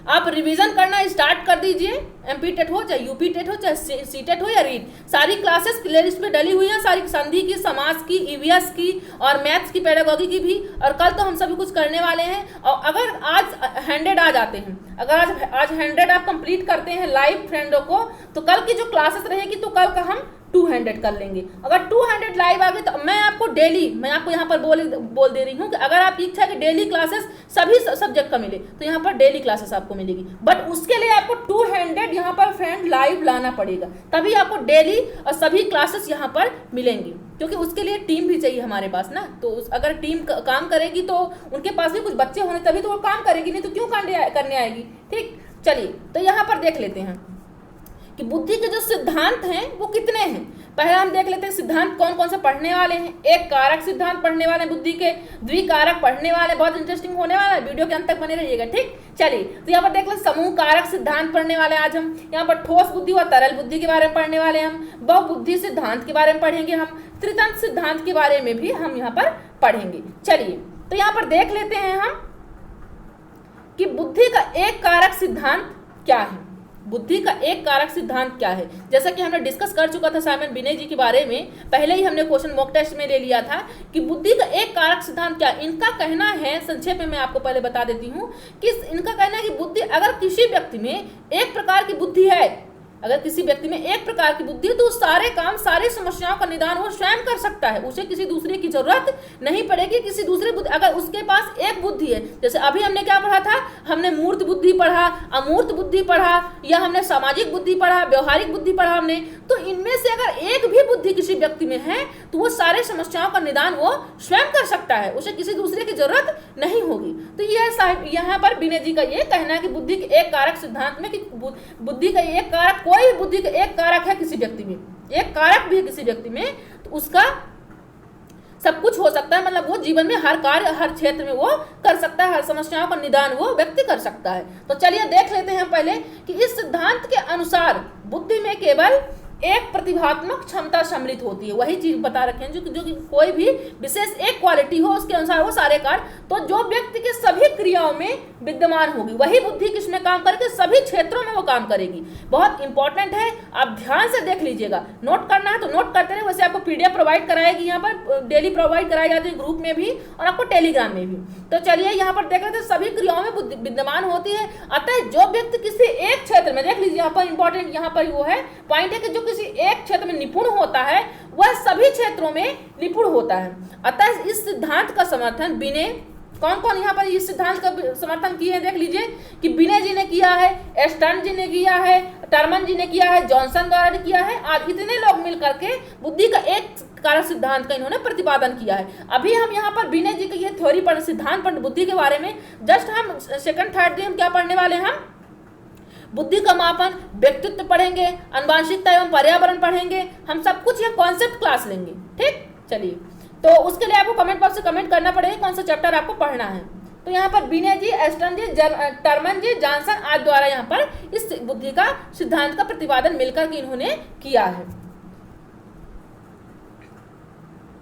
आप रिवीजन करना स्टार्ट कर दीजिए, एमपी टेट हो चाहे यूपी टेट हो चाहे सी टेट हो या रीट, सारी क्लासेस प्लेलिस्ट में डली हुई हैं, सारी संधि की, समास की, ईवीएस की और मैथ्स की, पेडागोगी की भी। और कल तो हम सभी कुछ करने वाले हैं। और अगर आज 100 आ जाते हैं, अगर आज 100 आप कंप्लीट करते हैं लाइव फ्रेंडों को, तो कल की जो क्लासेस रहेगी तो कल का हम 200 कर लेंगे। अगर 200 लाइव आ गए तो मैं आपको डेली, मैं आपको यहाँ पर बोल दे रही हूँ कि अगर आपकी इच्छा है कि डेली क्लासेस सभी सब्जेक्ट का मिले तो यहाँ पर डेली क्लासेस आपको मिलेगी, बट उसके लिए आपको 200 यहाँ पर फ्रेंड लाइव लाना पड़ेगा, तभी आपको डेली और सभी क्लासेस यहाँ पर मिलेंगी, क्योंकि उसके लिए टीम भी चाहिए हमारे पास ना। तो अगर टीम काम करेगी तो उनके पास भी कुछ बच्चे होने तभी तो वो काम करेगी, नहीं तो क्यों करने आएगी। ठीक, चलिए तो यहाँ पर देख लेते हैं कि बुद्धि के जो सिद्धांत हैं वो कितने हैं। पहले हम देख लेते हैं सिद्धांत कौन कौन से पढ़ने वाले हैं। एक कारक सिद्धांत पढ़ने वाले बुद्धि के, द्विकारक पढ़ने वाले, बहुत इंटरेस्टिंग होने वाला है, वीडियो के अंत तक बने रहिएगा। ठीक, चलिए तो यहाँ पर देख लें समूह कारक सिद्धांत पढ़ने वाले आज हम। यहाँ पर ठोस बुद्धि व तरल बुद्धि के बारे में पढ़ने वाले हम, बहुबुद्धि सिद्धांत के बारे में पढ़ेंगे हम, त्रितंत्र सिद्धांत के बारे में भी हम यहाँ पर पढ़ेंगे। चलिए तो यहाँ पर देख लेते हैं हम कि बुद्धि का एक कारक सिद्धांत क्या है। बुद्धि का एक कारक सिद्धांत क्या है, जैसा कि हमने डिस्कस कर चुका था साइमन बिनेट जी के बारे में, पहले ही हमने क्वेश्चन मॉक टेस्ट में ले लिया था कि बुद्धि का एक कारक सिद्धांत क्या। इनका कहना है, संक्षेप में मैं आपको पहले बता देती हूँ कि इनका कहना है कि बुद्धि, अगर किसी व्यक्ति में एक प्रकार की बुद्धि है, अगर किसी व्यक्ति में एक प्रकार की बुद्धि है तो सारे काम, सारी समस्याओं का निदान वो स्वयं कर सकता है, उसे किसी दूसरे की जरूरत नहीं पड़ेगी। किसी दूसरे बुद्धि, अगर उसके पास एक बुद्धि है, जैसे अभी हमने क्या पढ़ा था, हमने मूर्त बुद्धि पढ़ा, अमूर्त बुद्धि पढ़ा, या हमने सामाजिक बुद्धि पढ़ा, व्यवहारिक बुद्धि पढ़ा हमने, तो इनमें से अगर एक भी बुद्धि किसी व्यक्ति में है तो वो सारे समस्याओं का निदान वो स्वयं कर सकता है, उसे किसी दूसरे की जरूरत नहीं होगी। तो यह यहाँ पर बिनेट जी का ये कहना है कि बुद्धि के एक कारक सिद्धांत में कि बुद्धि का एक कारक, कोई बुद्धि का एक कारक है किसी व्यक्ति में, एक कारक भी है किसी व्यक्ति में, तो उसका सब कुछ हो सकता है, मतलब वो जीवन में हर कार्य, हर क्षेत्र में वो कर सकता है, हर समस्याओं का निदान वो व्यक्ति कर सकता है। तो चलिए देख लेते हैं पहले कि इस सिद्धांत के अनुसार बुद्धि में केवल एक प्रतिभात्मक क्षमता सम्मिलित होती है। वही चीज बता रखे हैं जो कि कोई भी विशेष एक क्वालिटी हो, उसके अनुसार वो सारे कार्य, तो जो व्यक्ति के सभी क्रियाओं में विद्यमान होगी वही बुद्धि किसमें काम करके सभी क्षेत्रों में वो काम करेगी। बहुत इंपॉर्टेंट है, आप ध्यान से देख लीजिएगा, नोट करना है तो नोट करते रहे। वैसे आपको पीडीएफ प्रोवाइड कराएगी, यहाँ पर डेली प्रोवाइड कराई जाती है ग्रुप में भी और आपको टेलीग्राम में भी। तो चलिए यहाँ पर देख रहे थे सभी क्रियाओं में विद्यमान होती है। अतः जो व्यक्ति किसी एक क्षेत्र में, देख लीजिए यहाँ पर इंपॉर्टेंट, यहाँ पर वो है पॉइंट है कि जो किसी एक क्षेत्र में निपुण होता है वह सभी क्षेत्रों में निपुण होता है। अतः इस सिद्धांत का समर्थन बिने कौन कौन यहाँ पर इस सिद्धांत का समर्थन किए हैं देख लीजिए कि विनय जी ने किया है, स्टर्न जी ने किया है, टर्मन जी ने किया है, जॉनसन द्वारा ने किया है। आज इतने लोग मिल करके बुद्धि का एक कारक सिद्धांत का इन्होंने प्रतिपादन किया है। अभी हम यहाँ पर विनय जी का ये थ्योरी पर सिद्धांत पर बुद्धि के बारे में जस्ट हम सेकंड थर्ड दिन हम क्या पढ़ने वाले हैं, हम बुद्धि का मापन, व्यक्तित्व पढ़ेंगे, आनुवांशिकता एवं पर्यावरण पढ़ेंगे, हम सब कुछ ये कॉन्सेप्ट क्लास लेंगे। ठीक, चलिए, तो उसके लिए आपको कमेंट बॉक्स से कमेंट करना पड़ेगा कौन सा चैप्टर आपको पढ़ना है। तो यहाँ पर विनय जी, एस्टन जी, टर्मन जी, जॉनसन आदि द्वारा यहाँ पर इस बुद्धि का सिद्धांत का प्रतिपादन मिलकर के इन्होंने किया है।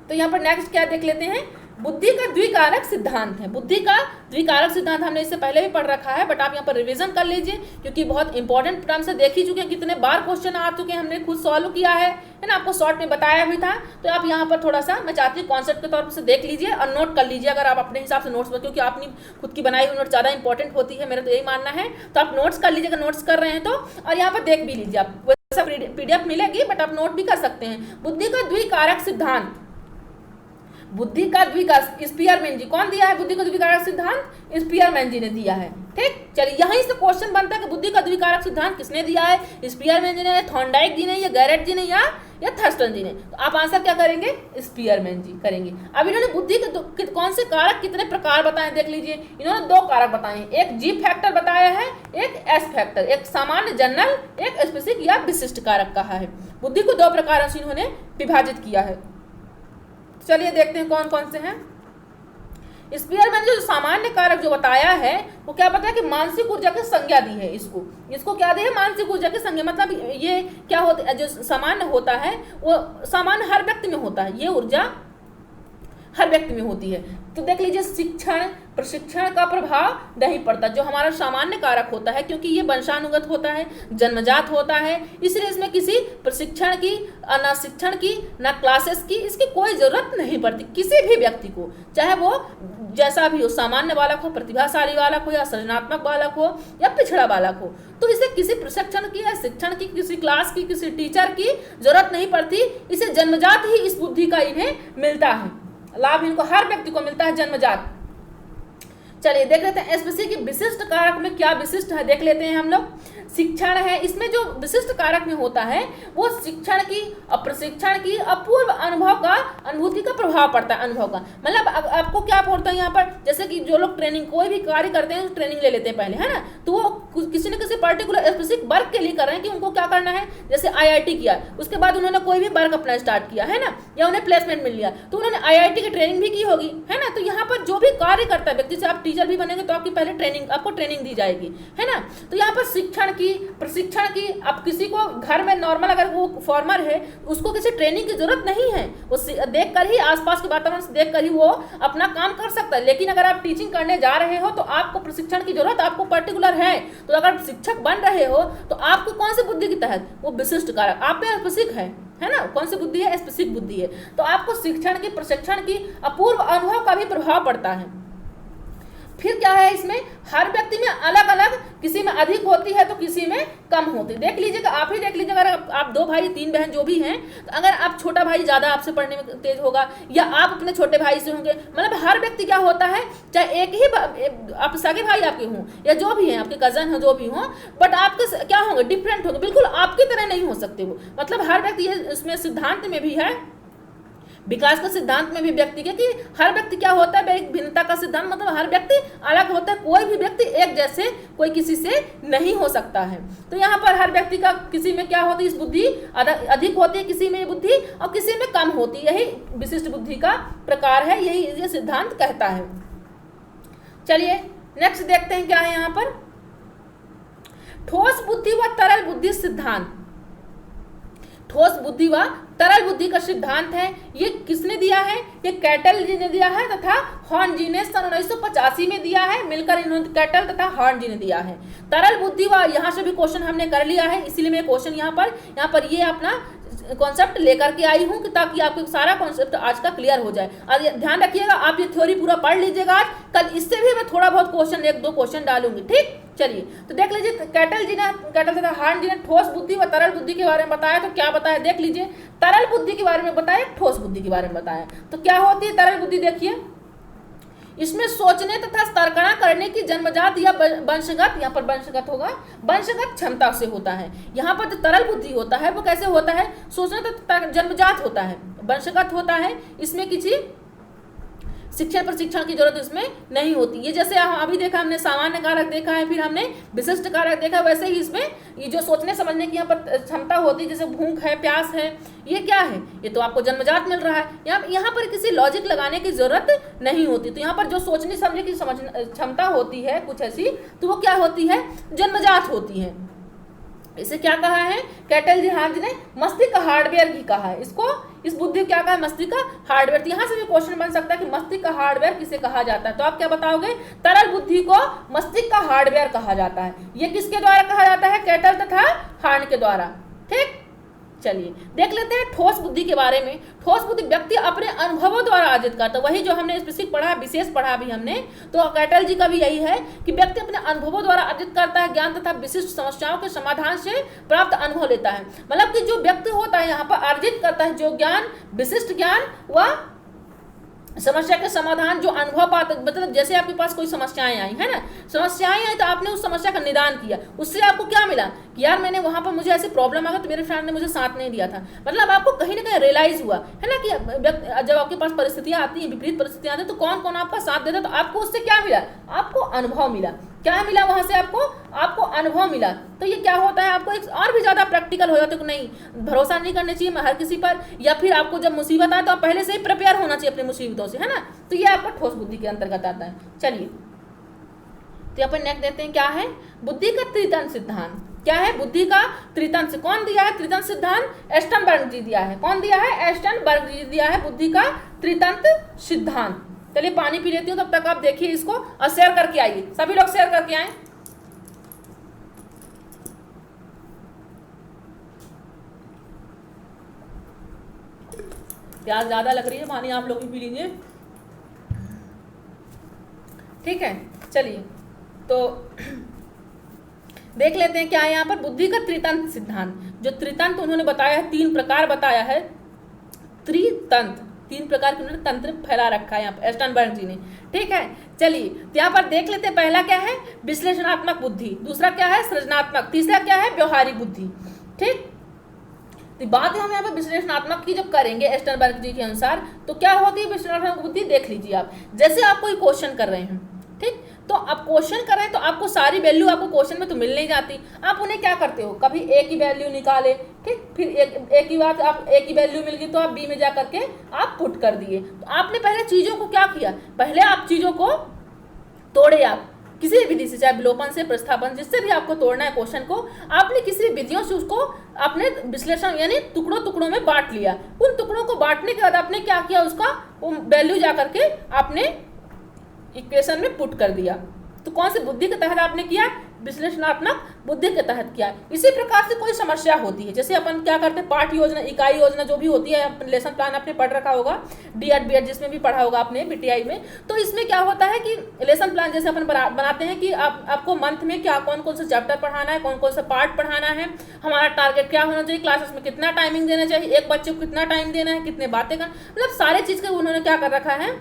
तो यहाँ पर नेक्स्ट क्या देख लेते हैं, बुद्धि का द्विकारक सिद्धांत है। बुद्धि का द्विकारक सिद्धांत हमने इससे पहले भी पढ़ रखा है, बट आप यहाँ पर रिवीजन कर लीजिए क्योंकि बहुत इंपॉर्टेंट टर्म से देख ही चुके हैं, कितने बार क्वेश्चन आ चुके हैं, हमने खुद सॉल्व किया है ना, आपको शॉर्ट में बताया भी था। तो आप यहाँ पर थोड़ा सा मैं चाहती हूँ कॉन्सेप्ट के तौर पर से देख लीजिए और नोट कर लीजिए अगर आप अपने हिसाब से नोट्स, क्योंकि आपने खुद की बनाई हुई नोट ज़्यादा इंपॉर्टेंट होती है, मेरा तो यही मानना है। तो आप नोट्स कर लीजिए अगर नोट्स कर रहे हैं तो, और यहाँ पर देख भी लीजिए, आप वैसा PDF मिलेगी बट आप नोट भी कर सकते हैं। बुद्धि का द्विकारक सिद्धांत, बुद्धि का द्विकारक, स्पीयरमैन जी, कौन दिया है बुद्धि का द्विकारक सिद्धांत? स्पीयरमैन जी ने दिया है। ठीक, चलिए यहीं से क्वेश्चन बनता है कि बुद्धि का द्विकारक सिद्धांत किसने दिया है, स्पीयरमैन जी ने, थॉर्नडाइक जी ने, या गैरेट जी ने, या थर्स्टन जी ने। तो आप आंसर क्या करेंगे, स्पीयरमैन जी करेंगे। अब इन्होंने बुद्धि के कौन से कारक कितने प्रकार बताए देख लीजिए। इन्होंने 2 कारक बताए हैं, एक जी फैक्टर बताया है, एक एस फैक्टर, एक सामान्य जनरल, एक स्पेसिफिक या विशिष्ट कारक कहा है। बुद्धि को 2 प्रकारों से इन्होंने विभाजित किया है। चलिए देखते हैं कौन कौन से हैं। स्पीयरमैन जो सामान्य कारक जो बताया है वो क्या बताया कि मानसिक ऊर्जा की संज्ञा दी है, इसको क्या दी है, मानसिक ऊर्जा की संज्ञा। मतलब ये क्या होता है, जो सामान्य होता है वो सामान्य हर व्यक्ति में होता है, ये ऊर्जा हर व्यक्ति में होती है। तो देख लीजिए शिक्षण प्रशिक्षण का प्रभाव नहीं पड़ता, जो हमारा सामान्य कारक होता है, क्योंकि ये वंशानुगत होता है, जन्मजात होता है, इसलिए इसमें किसी प्रशिक्षण की, ना शिक्षण की, ना क्लासेस की, इसकी कोई जरूरत नहीं पड़ती किसी भी व्यक्ति को, चाहे वो जैसा भी हो, सामान्य बालक हो, प्रतिभाशाली बालक हो, या सृजनात्मक बालक हो, या पिछड़ा बालक हो। तो इसे किसी प्रशिक्षण की या शिक्षण की, किसी क्लास की, किसी टीचर की जरूरत नहीं पड़ती, इसे जन्मजात ही इस बुद्धि का इन्हें मिलता है, लाभ इनको हर व्यक्ति को मिलता है जन्मजात। चलिए देख लेते हैं एसपीसी की विशिष्ट कारक में क्या विशिष्ट है, देख लेते हैं हम लोग। शिक्षण है, इसमें जो विशिष्ट कारक में होता है वो शिक्षण की और प्रशिक्षण की अपूर्व अनुभूति का प्रभाव पड़ता है, अनुभव का। मतलब आपको क्या पड़ता है यहाँ पर, जैसे कि जो लोग ट्रेनिंग कोई भी कार्य करते हैं ट्रेनिंग ले लेते हैं पहले, है ना, तो वो किसी न किसी पर्टिकुलर स्पेसिफिक वर्क के लिए कर रहे हैं कि उनको क्या करना है। जैसे IIT किया, उसके बाद उन्होंने कोई भी वर्क अपना स्टार्ट किया, है ना, या उन्हें प्लेसमेंट मिल लिया, तो उन्होंने IIT की ट्रेनिंग भी की होगी, है ना। तो यहाँ पर जो भी कार्य करता है व्यक्ति, से आप टीचर भी बनेंगे तो आपकी पहले ट्रेनिंग, आपको ट्रेनिंग दी जाएगी, है ना। तो यहाँ पर शिक्षण की प्रशिक्षण की, अब किसी को घर में नॉर्मल अगर वो फॉर्मर है उसको किसी ट्रेनिंग की जरूरत नहीं है, वो देख कर ही, आसपास के वातावरण से देख कर ही वो अपना काम कर सकता है। लेकिन अगर आप टीचिंग करने जा रहे हो तो आपको प्रशिक्षण की जरूरत आपको पर्टिकुलर है। तो अगर शिक्षक बन रहे हो तो आपको कौन सी बुद्धि के तहत, वो विशिष्ट कारक आप में स्पेसिफिक है ना, कौन सी बुद्धि है, स्पेसिफिक बुद्धि है। तो आपको शिक्षण की प्रशिक्षण की अपूर्व अनुभव का भी प्रभाव पड़ता है। फिर क्या है, इसमें हर व्यक्ति में अलग अलग, किसी में अधिक होती है तो किसी में कम होती है। देख लीजिएगा, आप ही देख लीजिए, अगर आप 2 भाई 3 बहन जो भी हैं, तो अगर आप छोटा भाई ज़्यादा आपसे पढ़ने में तेज होगा, या आप अपने छोटे भाई से होंगे, मतलब हर व्यक्ति क्या होता है, चाहे एक ही आप सगे भाई आपके हों या जो भी हैं आपके कजन हो, जो भी हों, बट आपके क्या होंगे, डिफरेंट होंगे, बिल्कुल आपकी तरह नहीं हो सकते वो। मतलब हर व्यक्ति, ये इसमें सिद्धांत में भी है, विकास का सिद्धांत में भी व्यक्ति के, कि हर व्यक्ति क्या होता है, भिन्नता का सिद्धांत, मतलब हर व्यक्ति अलग होता है, कोई भी व्यक्ति एक जैसे कोई किसी से नहीं हो सकता है। तो यहाँ पर हर व्यक्ति का, किसी में क्या होती है, इस बुद्धि अधिक होती है, किसी में बुद्धि और किसी में कम होती है, यही विशिष्ट बुद्धि का प्रकार है, यही ये सिद्धांत कहता है। चलिए नेक्स्ट देखते हैं क्या है यहाँ पर, ठोस बुद्धि व तरल बुद्धि सिद्धांत। ठोस बुद्धि व तरल बुद्धि का सिद्धांत है, ये किसने दिया है, ये कैटल जी ने दिया है तथा हॉर्न जी ने सन 1985 में दिया है, मिलकर इन्होंने, कैटल तथा हॉर्न जी ने दिया है। तरल बुद्धि व, यहाँ से भी क्वेश्चन हमने कर लिया है, इसीलिए मैं क्वेश्चन यहाँ पर ये अपना कॉन्सेप्ट लेकर के आई हूँ कि ताकि आपको सारा कॉन्सेप्ट आज का क्लियर हो जाए। और ध्यान रखिएगा, आप ये थ्योरी पूरा पढ़ लीजिएगा आज, कल इससे भी मैं थोड़ा बहुत क्वेश्चन, 1-2 क्वेश्चन डालूंगी, ठीक। चलिए तो देख लीजिए, कैटल तथा हॉर्न जी ने ठोस बुद्धि व तरल बुद्धि के बारे में बताया। तो क्या बताया देख लीजिए, तरल बुद्धि के बारे में बताया, ठोस बुद्धि के बारे में बताया। तो क्या होती है तरल बुद्धि, देखिए इसमें सोचने तथा तर्कना करने की जन्मजात या वंशगत, यहाँ पर वंशगत होगा, वंशगत क्षमता से होता है। यहाँ पर जो तरल बुद्धि होता है वो कैसे होता है, सोचने तथा जन्मजात होता है, वंशगत होता है, इसमें किसी शिक्षण प्रशिक्षण की जरूरत इसमें नहीं होती। ये जैसे अभी देखा हमने सामान्य कारक देखा है, फिर हमने विशिष्ट कारक देखा, वैसे ही इसमें ये जो सोचने समझने की यहाँ पर क्षमता होती है, जैसे भूख है, प्यास है, ये क्या है, ये तो आपको जन्मजात मिल रहा है। यहाँ पर किसी लॉजिक लगाने की जरूरत नहीं होती। तो यहाँ पर जो सोचने समझने की क्षमता होती है कुछ ऐसी, तो वो क्या होती है, जन्मजात होती है। इसे क्या कहा है, कैटल जी ने मस्तिष्क का हार्डवेयर भी कहा है। इसको, इस बुद्धि को क्या कहा है, मस्तिष्क का हार्डवेयर। यहाँ से भी क्वेश्चन बन सकता है कि मस्तिष्क का हार्डवेयर किसे कहा जाता है, तो आप क्या बताओगे, तरल बुद्धि को मस्तिष्क का हार्डवेयर कहा जाता है। ये किसके द्वारा कहा जाता है, कैटल तथा हार्न के द्वारा। ठीक, चलिए देख लेते हैं ठोस बुद्धि के बारे में। ठोस बुद्धि व्यक्ति अपने अनुभवों द्वारा अर्जित करता है, वही जो हमने स्पेसिफिक पढ़ा, विशेष पढ़ा भी हमने, तो कैटल जी का भी यही है कि व्यक्ति अपने अनुभवों द्वारा अर्जित करता है ज्ञान तथा विशिष्ट समस्याओं के समाधान से प्राप्त अनुभव लेता है। मतलब कि जो व्यक्ति होता है यहाँ पर अर्जित करता है जो ज्ञान, विशिष्ट ज्ञान व समस्या के समाधान, जो अनुभव पाता, मतलब जैसे आपके पास कोई समस्याएं आई है ना, समस्याएं आई तो आपने उस समस्या का निदान किया, उससे आपको क्या मिला कि यार मैंने वहां पर मुझे ऐसी प्रॉब्लम आ गई तो मेरे फ्रेंड ने मुझे साथ नहीं दिया था। मतलब आपको कहीं ना कहीं रियलाइज हुआ है ना कि जब आपके पास परिस्थितियां आती हैं, विपरीत परिस्थितियां आती हैं, तो कौन कौन आपका साथ देता है, तो आपको उससे क्या मिला, आपको अनुभव मिला। क्या मिला वहां से, आपको अनुभव मिला। तो ये क्या होता है, आपको एक और भी ज्यादा प्रैक्टिकल हो जाता है कि नहीं, भरोसा नहीं करना चाहिए हर किसी पर, या फिर आपको जब मुसीबत आए तो आप पहले से ही प्रिपेयर होना चाहिए अपनी मुसीबतों से, है ना। तो ये आपका ठोस बुद्धि के अंतर्गत आता है। चलिए तो यहाँ पर नेक्स्ट देते हैं, क्या है बुद्धि का त्रितंत्र सिद्धांत। क्या है बुद्धि का त्रितंत्र, कौन दिया है त्रितंत्र सिद्धांत, एस्टनबर्ग जी दिया है। कौन दिया है, एस्टनबर्ग जी दिया है बुद्धि का त्रितंत्र सिद्धांत। चलिए पानी पी लेती हूँ, तब तक आप देखिए इसको और शेयर करके आइए, सभी लोग शेयर करके आए। प्यास ज्यादा लग रही है, पानी आप लोग भी पी लीजिए, ठीक है। चलिए तो देख लेते हैं क्या है यहाँ पर बुद्धि का त्रितंत्र सिद्धांत। जो त्रितंत्र उन्होंने बताया है, 3 प्रकार बताया है, त्रितंत्र, 3 प्रकार के उन्होंने तंत्र फैला रखा है यहाँ पर एस्टनबर्ग जी ने, ठीक है। चलिए तो यहाँ पर देख लेते हैं, पहला क्या है विश्लेषणात्मक बुद्धि, दूसरा क्या है सृजनात्मक, तीसरा क्या है व्यवहारिक बुद्धि। ठीक, तो बात हम यहाँ पर विश्लेषणात्मक की जब करेंगे एस्टनबर्ग जी के अनुसार, तो क्या होती है विश्लेषणात्मक बुद्धि, देख लीजिए आप। जैसे आप कोई क्वेश्चन कर रहे हैं, ठीक, तो आप क्वेश्चन कर रहे हैं तो आपको सारी वैल्यू आपको क्वेश्चन में तो मिल नहीं जाती, आप उन्हें क्या करते हो, कभी ए की वैल्यू निकाले, ठीक, फिर एक ही बात, आप ए की वैल्यू मिल गई तो आप बी में जा करके आप पुट कर दिए। तो आपने पहले चीजों को क्या किया, पहले आप चीजों को तोड़े, आप किसी भी विधि से, चाहे विलोपन से, प्रस्थापन, जिससे भी आपको तोड़ना है क्वेश्चन को, आपने किसी विधियों से उसको आपने विश्लेषण यानी टुकड़ों टुकड़ों में बांट लिया। उन टुकड़ों को बांटने के बाद आपने क्या किया, उसका वैल्यू जा करके आपने इक्वेशन में पुट कर दिया। तो कौन सी बुद्धि के तहत आपने किया, विश्लेषणात्मक बुद्धि के तहत किया। इसी प्रकार से कोई समस्या होती है, जैसे अपन क्या करते हैं, पाठ योजना, इकाई योजना जो भी होती है, लेसन प्लान आपने पढ़ रखा होगा, डीएड बीएड जिसमें भी पढ़ा होगा आपने, बीटीआई में, तो इसमें क्या होता है कि लेसन प्लान जैसे अपन बनाते हैं कि आपको मंथ में क्या कौन कौन सा चैप्टर पढ़ाना है, कौन कौन सा पार्ट पढ़ाना है, हमारा टारगेट क्या होना चाहिए, क्लासेस में कितना टाइमिंग देना चाहिए, एक बच्चे को कितना टाइम देना है, कितने बातें करना, मतलब सारे चीज का उन्होंने क्या कर रखा है,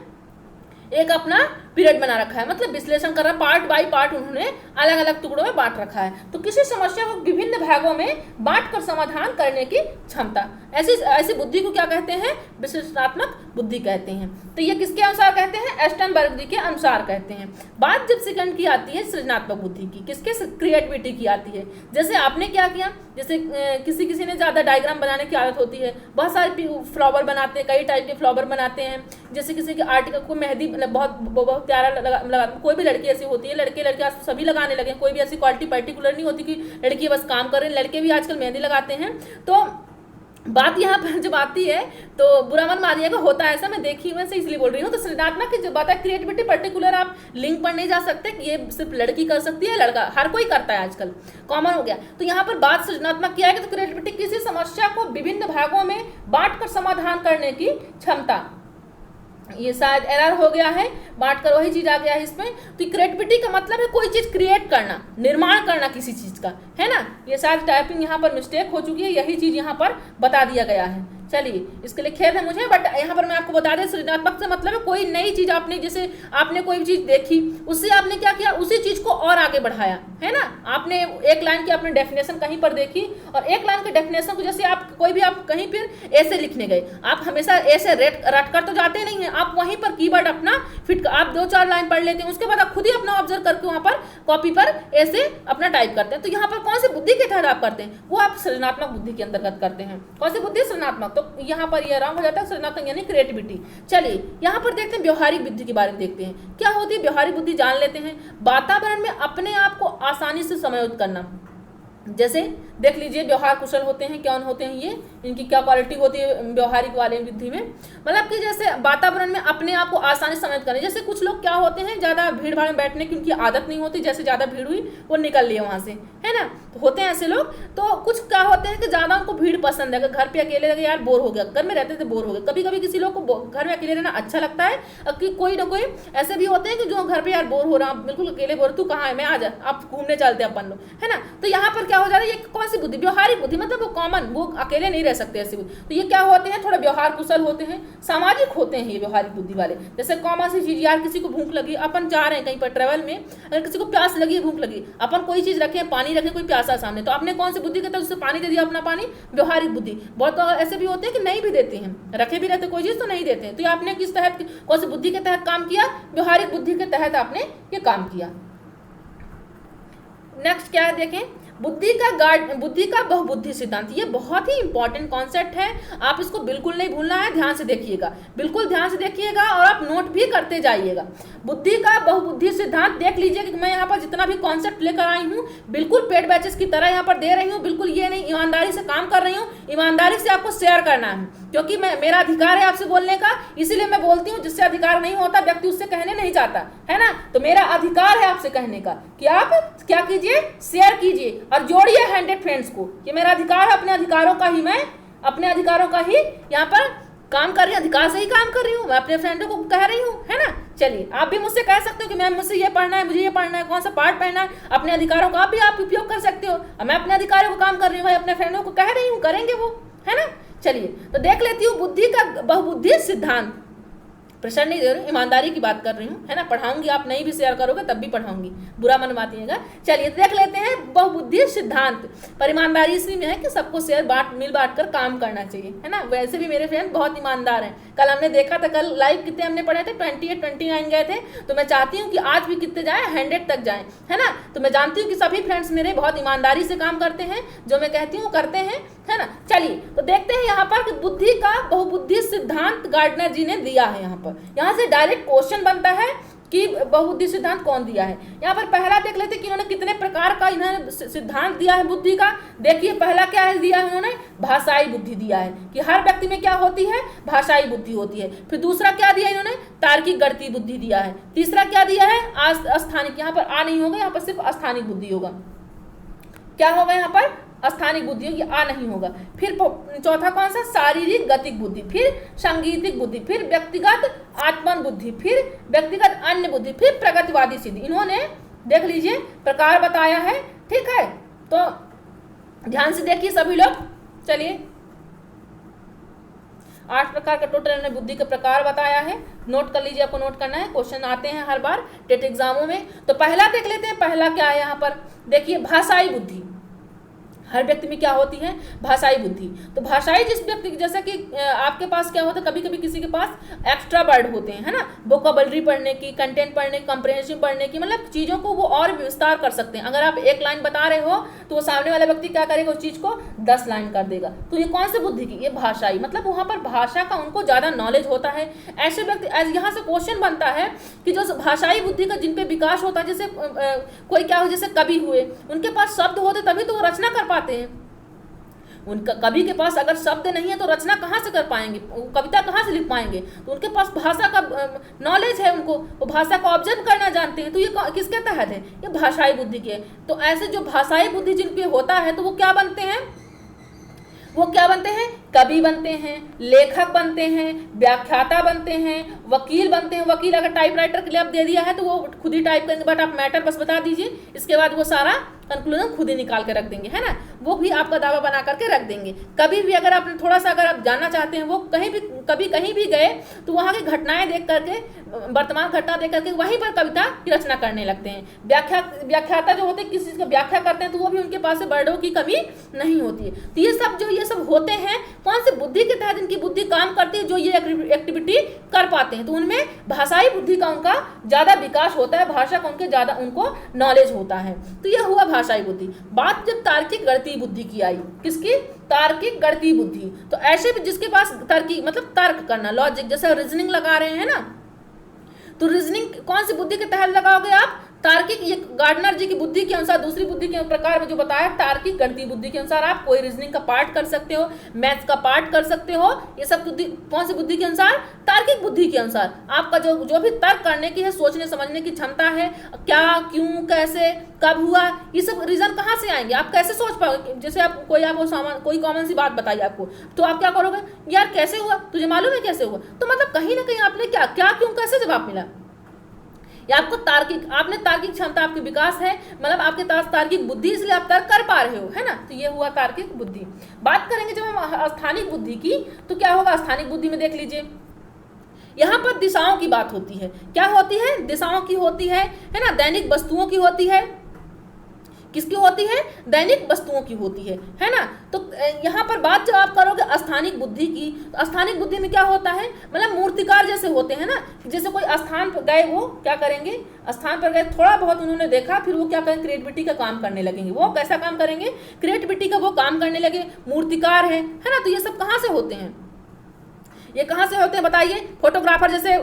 एक अपना पीरियड बना रखा है, मतलब विश्लेषण कर रहा है, पार्ट बाय पार्ट उन्होंने अलग अलग टुकड़ों में बांट रखा है। तो किसी समस्या को विभिन्न भागों में बांटकर समाधान करने की क्षमता, ऐसी बुद्धि को क्या कहते हैं, विश्लेषणात्मक बुद्धि कहते हैं। तो ये किसके अनुसार कहते हैं, एस्टनबर्ग जी के अनुसार कहते हैं। बात जब सेकंड की आती है सृजनात्मक बुद्धि की, किसके, क्रिएटिविटी की आती है। जैसे आपने क्या किया, जैसे किसी ने ज्यादा डायग्राम बनाने की आदत होती है, बहुत सारे फ्लावर बनाते हैं, कई टाइप के फ्लावर बनाते हैं, जैसे किसी के आर्टिकल को मेहंदी, मतलब बहुत प्यारा लगा, कोई भी लड़की ऐसी होती है, लड़के आज सभी लगाने लगे, कोई भी ऐसी क्वालिटी पर्टिकुलर नहीं होती कि लड़की बस काम कर रहे हैं, लड़के भी आजकल मेहंदी लगाते हैं। तो बात यहाँ पर जब आती है तो बुरा मन मानिएगा, होता है ऐसा, मैं देखी मैं से इसलिए बोल रही हूँ। तो सृजनात्मक की जब बात है, क्रिएटिविटी पर्टिकुलर आप लिंक पर नहीं जा सकते कि ये सिर्फ लड़की कर सकती है, लड़का हर कोई करता है, आजकल कॉमन हो गया। तो यहाँ पर बात सृजनात्मक की है, तो क्रिएटिविटी किसी समस्या को विभिन्न भागों में बांटकर समाधान करने की क्षमता, ये शायद एरर हो गया है, बांट कर वही चीज आ गया है इसमें। तो क्रिएटिविटी का मतलब है कोई चीज क्रिएट करना, निर्माण करना किसी चीज का, है ना। ये शायद टाइपिंग यहाँ पर मिस्टेक हो चुकी है, यही चीज यहाँ पर बता दिया गया है। चलिए, इसके लिए खेद है मुझे, बट यहाँ पर मैं आपको बता दें सृजनात्मक से मतलब है कोई नई चीज आपने, जैसे आपने कोई चीज देखी, उससे आपने क्या किया, उसी चीज को और आगे बढ़ाया, है ना। आपने एक लाइन की आपने डेफिनेशन कहीं पर देखी और एक लाइन की डेफिनेशन को जैसे आप कोई भी आप कहीं फिर ऐसे लिखने गए, आप हमेशा ऐसे रट कर तो जाते नहीं है, आप वहीं पर कीवर्ड अपना फिट, आप 2-4 लाइन पढ़ लेते हैं, उसके बाद आप खुद ही अपना ऑब्जर्व करके वहां पर कॉपी पर ऐसे अपना टाइप करते हैं। तो यहाँ पर कौन सी बुद्धि के तहत आप करते हैं, वो आप सृजनात्मक बुद्धि के अंतर्गत करते हैं। कौन सी बुद्धि, सृजनात्मक। तो यहाँ पर यह रॉन्ग हो जाता है, सृजनात्मक यानी क्रिएटिविटी। चलिए यहाँ पर देखते हैं व्यवहारिक बुद्धि के बारे में, देखते हैं क्या होती है व्यवहारिक बुद्धि, जान लेते हैं। वातावरण में अपने आप को आसानी से समायोजित करना, जैसे देख लीजिए व्यवहार कुशल होते हैं, कौन होते हैं ये, इनकी क्या क्वालिटी होती है व्यवहारिक वाले बुद्धि में, मतलब कि जैसे वातावरण में अपने आप को आसानी से समझ करें। जैसे कुछ लोग क्या होते हैं, ज़्यादा भीड़ भाड़ में बैठने की उनकी आदत नहीं होती, जैसे ज़्यादा भीड़ हुई वो निकल लिए वहाँ से, है ना, तो होते हैं ऐसे लोग। तो कुछ क्या होते हैं कि ज़्यादा उनको भीड़ पसंद है, घर पे अकेले लगे यार बोर हो गया, घर में रहते थे बोर हो गए। कभी कभी किसी लोग को घर में अकेले रहना अच्छा लगता है, कि कोई ना कोई ऐसे भी होते हैं कि जो घर पे यार बोर हो रहा, बिल्कुल अकेले बोर, तू कहाँ है, मैं आ जा, आप घूमने चलते हैं अपन लोग, है ना। तो यहाँ पर क्या हो जा रहा है, ये कौन सी बुद्धि, व्यवहारिक बुद्धि, मतलब वो कॉमन, वो अकेले नहीं रह सकते ऐसे। तो ये क्या होते हैं, थोड़ा व्यवहार कुशल होते हैं, सामाजिक होते हैं ये व्यवहारिक बुद्धि वाले। जैसे कॉमन सी चीज, यार किसी को भूख लगी, अपन जा रहे हैं कहीं पर ट्रेवल में, अगर किसी को प्यास लगी, भूख लगी, अपन कोई चीज रखे, पानी रखे, कोई प्यासा सामने, तो आपने कौन सी बुद्धि के तहत उससे पानी दे दिया, अपना पानी, व्यवहारिक बुद्धि। बहुत ऐसे भी होते हैं कि नहीं भी देते हैं, रखे भी रहते कोई चीज तो नहीं देते हैं। तो आपने किस तहत, कौन सी बुद्धि के तहत काम किया, व्यवहारिक बुद्धि के तहत आपने ये काम किया। नेक्स्ट क्या है देखें, बुद्धि का बहुबुद्धि सिद्धांत। ये बहुत ही इंपॉर्टेंट कॉन्सेप्ट है, आप इसको बिल्कुल नहीं भूलना है, ध्यान से देखिएगा, बिल्कुल ध्यान से देखिएगा और आप नोट भी करते जाइएगा। बुद्धि का बहुबुद्धि सिद्धांत देख लीजिए कि मैं यहाँ पर जितना भी कॉन्सेप्ट लेकर आई हूँ बिल्कुल पेड बैचेस की तरह यहाँ पर दे रही हूँ, बिल्कुल ये नहीं, ईमानदारी से काम कर रही हूँ, ईमानदारी से आपको शेयर करना है, क्योंकि मेरा अधिकार है आपसे बोलने का, इसीलिए मैं बोलती हूँ। जिससे अधिकार नहीं होता व्यक्ति उससे कहने नहीं चाहता, है ना। तो मेरा अधिकार है आपसे कहने का कि आप क्या कीजिए, शेयर कीजिए और जोड़िए 100 फ्रेंड्स को। ये मेरा अधिकार है, अपने अधिकारों का ही, मैं अपने अधिकारों का ही यहाँ पर काम कर रही हूँ, अधिकार से ही काम कर रही हूँ, मैं अपने फ्रेंडों को कह रही हूँ, है ना। चलिए आप भी मुझसे कह सकते हो कि मैम मुझसे ये पढ़ना है, मुझे ये पढ़ना है, कौन सा पार्ट पढ़ना है, अपने अधिकारों का भी आप उपयोग कर सकते हो। मैं अपने अधिकारों को काम कर रही हूँ भाई, अपने फ्रेंडों को कह रही हूँ, करेंगे वो, है ना। चलिए तो देख लेती हूँ बुद्धि का बहुबुद्धि सिद्धांत। प्रेशर नहीं दे रही, ईमानदारी की बात कर रही हूँ, है ना। पढ़ाऊंगी, आप नहीं भी शेयर करोगे तब भी पढ़ाऊंगी, बुरा मन मानिएगा। चलिए देख लेते हैं बहुबुद्धि सिद्धांत। पर ईमानदारी इसलिए में है कि सबको शेयर मिल बांट कर काम करना चाहिए, है ना। वैसे भी मेरे फ्रेंड बहुत ईमानदार हैं। कल हमने देखा था, कल लाइव कितने हमने पढ़े थे, 28, 29 गए थे। तो मैं चाहती हूँ कि आज भी कितने जाए, 100 तक जाएं, है ना। तो मैं जानती हूँ कि सभी फ्रेंड्स मेरे बहुत ईमानदारी से काम करते हैं, जो मैं कहती हूँ करते हैं, है ना। चलिए तो देखते हैं यहाँ पर कि बुद्धि का बहुबुद्धि सिद्धांत गार्डनर जी ने दिया है। यहाँ से डायरेक्ट क्वेश्चन बनता है कि बहुबुद्धि सिद्धांत कौन दिया है। यहाँ पर पहला देख लेते हैं कि इन्होंने कितने प्रकार का इन्होंने सिद्धांत दिया है बुद्धि का। देखिए पहला क्या है दिया है इन्होंने, भाषाई बुद्धि दिया है कि हर व्यक्ति में क्या होती है, भाषाई बुद्धि होती है। फिर दूसरा क्या दिया इन्होंने, तार्किक गणितीय बुद्धि दिया है। तीसरा क्या दिया है, अस्थानिक, यहाँ पर आ नहीं होगा, यहाँ पर सिर्फ अस्थानिक बुद्धि होगा। क्या होगा यहाँ पर, अस्थानिक बुद्धि होगी, आ नहीं होगा। फिर चौथा कौन सा, शारीरिक गतिक बुद्धि, फिर संगीतिक बुद्धि, फिर व्यक्तिगत आत्मन बुद्धि, फिर व्यक्तिगत अन्य बुद्धि, फिर प्रगतिवादी सिद्धि। इन्होंने देख लीजिए प्रकार बताया है, ठीक है। तो ध्यान से देखिए सभी लोग। चलिए 8 प्रकार का टोटल इन्होंने बुद्धि के प्रकार बताया है, नोट कर लीजिए, आपको नोट करना है, क्वेश्चन आते हैं हर बार टेट एग्जामों में। तो पहला देख लेते हैं, पहला क्या है यहाँ पर, देखिए भाषाई बुद्धि। हर व्यक्ति में क्या होती है, भाषाई बुद्धि। तो भाषाई जिस व्यक्ति, जैसे कि आपके पास क्या होता है, कभी कभी किसी के पास एक्स्ट्रा वर्ड होते हैं, है ना, वोकैबुलरी पढ़ने की, कंटेंट पढ़ने की, कंप्रिहेंशन पढ़ने की, मतलब चीज़ों को वो और विस्तार कर सकते हैं। अगर आप 1 लाइन बता रहे हो तो वो सामने वाला व्यक्ति क्या करेगा, उस चीज़ को 10 लाइन कर देगा। तो ये कौन सी बुद्धि की, ये भाषाई, मतलब वहाँ पर भाषा का उनको ज़्यादा नॉलेज होता है। ऐसे व्यक्ति, यहाँ से क्वेश्चन बनता है कि जो भाषाई बुद्धि का जिन पे विकास होता है, जैसे कोई क्या हो, जैसे कवि हुए, उनके पास शब्द होते तभी तो वो रचना कर पाते हैं। उनका कवि के पास अगर शब्द नहीं है तो रचना कहाँ से कर पाएंगे, कविता कहाँ से लिख पाएंगे। तो उनके पास भाषा का नॉलेज है, उनको वो भाषा को ऑब्जर्व करना जानते हैं। तो ये किसके तहत है, ये भाषाई बुद्धि के। तो ऐसे जो भाषाई बुद्धि जिन पे होता है तो वो क्या बनते हैं, वो क्या बनते हैं, कवि बनते हैं, लेखक बनते हैं, व्याख्याता बनते हैं, वकील बनते हैं। वकील अगर टाइपराइटर के लिए आप दे दिया है तो वो खुद ही टाइप करेंगे, बट आप मैटर बस बता दीजिए, इसके बाद वो सारा कंक्लूजन खुद ही निकाल के रख देंगे, है ना, वो भी आपका दावा बना करके रख देंगे। कभी भी अगर आपने थोड़ा सा अगर आप जानना चाहते हैं, वो कहीं भी गए तो वहाँ की घटनाएं देख करके, वर्तमान घटना देख करके वहीं पर कविता की रचना करने लगते हैं। व्याख्याता जो होते हैं किसी चीज़ की व्याख्या करते हैं तो वो भी उनके पास वर्डों की कमी नहीं होती है। तो ये सब होते हैं कौन से बुद्धि के तहत इनकी बुद्धि काम करती है, जो ये एक्टिविटी कर पाते हैं। तो उनमें भाषाई बुद्धि का उनका ज़्यादा विकास होता है, भाषा का उनको नॉलेज होता है। तो यह हुआ भाषाई बुद्धि। बात जब तार्किक गणितीय बुद्धि की आई, किसकी? तार्किक गणितीय बुद्धि। तो ऐसे भी जिसके पास तार्किक मतलब तर्क करना, लॉजिक, जैसे रीजनिंग लगा रहे हैं ना, तो रीजनिंग कौन सी बुद्धि के तहत लगाओगे आप? तार्किक। ये गार्डनर जी की बुद्धि के अनुसार, दूसरी बुद्धि के प्रकार में जो बताया, तार्किक गणितीय बुद्धि के अनुसार आप कोई रीजनिंग का पार्ट कर सकते हो, मैथ्स का पार्ट कर सकते हो। ये सब बुद्धि कौन सी बुद्धि के अनुसार? तार्किक बुद्धि के अनुसार। आपका जो भी तर्क करने की है, सोचने समझने की क्षमता है, क्या, क्यों, कैसे, कब हुआ, ये सब रीजन कहाँ से आएंगे? आप कैसे सोच पाओगे? जैसे आप कोई कॉमन सी बात बताइए आपको, तो आप क्या करोगे? यार कैसे हुआ, तुझे मालूम है कैसे हुआ? तो मतलब कहीं ना कहीं आपने क्या, क्यों, कैसे जवाब मिला। या आपको तार्किक क्षमता, आपकी विकास है, मतलब आपके पास तार्किक बुद्धि, इसलिए आप तर्क कर पा रहे हो, है ना। तो ये हुआ तार्किक बुद्धि। बात करेंगे जब हम स्थानिक बुद्धि की, तो क्या होगा स्थानिक बुद्धि में? देख लीजिए, यहाँ पर दिशाओं की बात होती है। क्या होती है? दिशाओं की होती है ना। दैनिक वस्तुओं की होती है। किसकी होती है? दैनिक वस्तुओं की होती है ना। तो यहाँ पर बात जब आप करोगे स्थानिक बुद्धि की, तो स्थानिक बुद्धि में क्या होता है, मतलब मूर्तिकार जैसे होते हैं ना। जैसे कोई स्थान पर गए, वो क्या करेंगे? स्थान पर गए, थोड़ा बहुत उन्होंने देखा, फिर वो क्या करेंगे? क्रिएटिविटी का काम करने लगेंगे। वो कैसा काम करेंगे? क्रिएटिविटी का वो काम करने लगे, मूर्तिकार है ना। तो ये सब कहाँ से होते हैं? ये कहाँ से होते हैं बताइए? फोटोग्राफर जैसे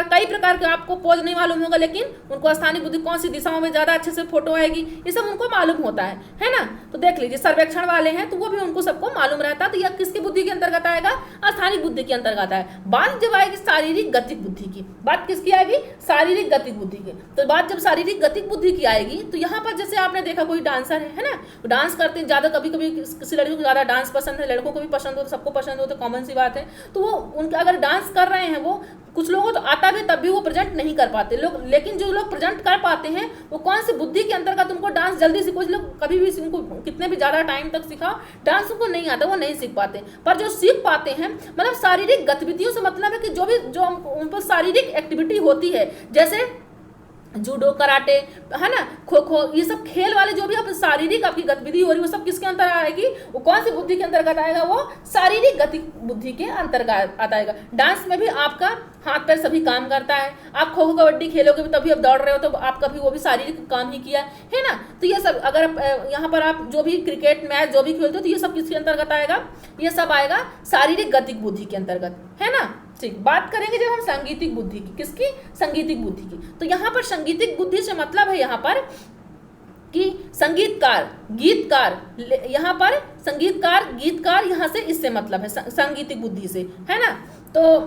कई प्रकार के, आपको पोज नहीं मालूम होगा, लेकिन उनको स्थानिक बुद्धि कौन सी दिशाओं में ज़्यादा अच्छे से फोटो आएगी, ये सब उनको मालूम होता है ना। तो देख लीजिए, सर्वेक्षण वाले हैं तो वो भी उनको सबको मालूम रहता है। तो यह किसकी बुद्धि के अंतर्गत आएगा? स्थानिक बुद्धि के अंतर्गत है। बात जब आएगी शारीरिक गतिक बुद्धि की, बात किसकी आएगी? शारीरिक गतिक बुद्धि की। तो बात जब शारीरिक गतिक बुद्धि की आएगी, तो यहाँ पर जैसे आपने देखा कोई डांसर है ना, डांस करते हैं ज़्यादा, कभी कभी किसी लड़कियों को ज़्यादा डांस पसंद है, लड़कों को भी पसंद हो, सबको पसंद हो, तो कॉमन सी बात है। तो वो उनका अगर डांस कर रहे हैं, वो कुछ लोगों को तो आता भी, तब भी वो प्रेजेंट नहीं कर पाते लोग। लेकिन जो लोग प्रेजेंट कर पाते हैं, वो कौन सी बुद्धि के अंतर्गत? उनको डांस जल्दी से, कुछ लोग कभी भी उनको कितने भी ज़्यादा टाइम तक सिखाओ, डांस उनको नहीं आता, वो नहीं सीख पाते। पर जो सीख पाते हैं, मतलब शारीरिक गतिविधियों से मतलब है कि जो उन पर शारीरिक एक्टिविटी होती है, जैसे जूडो, कराटे, है ना, खो खो, ये सब खेल वाले जो भी आप शारीरिक आपकी गतिविधि हो रही है, वो सब किसके अंतर्गत आएगी? वो कौन सी बुद्धि के अंतर्गत आएगा? वो शारीरिक गति बुद्धि के अंतर्गत आएगा। डांस में भी आपका हाथ पैर सभी काम करता है। आप खो खो कबड्डी खेलोगे तभी आप दौड़ रहे हो, तो आपका भी वो भी शारीरिक काम ही किया है ना। तो ये सब अगर यहाँ पर आप जो भी क्रिकेट मैच जो भी खेलते हो, तो ये सब किसके अंतर्गत आएगा? ये सब आएगा शारीरिक गतिक बुद्धि के अंतर्गत, है ना। ठीक, बात करेंगे जब हम सांगीतिक बुद्धि की, किसकी? संगीतिक बुद्धि की। तो यहाँ पर संगीतिक बुद्धि से मतलब है यहाँ पर कि संगीतकार, गीतकार, यहाँ पर संगीतकार, गीतकार, यहाँ से इससे मतलब है सांगीतिक बुद्धि से, है ना। तो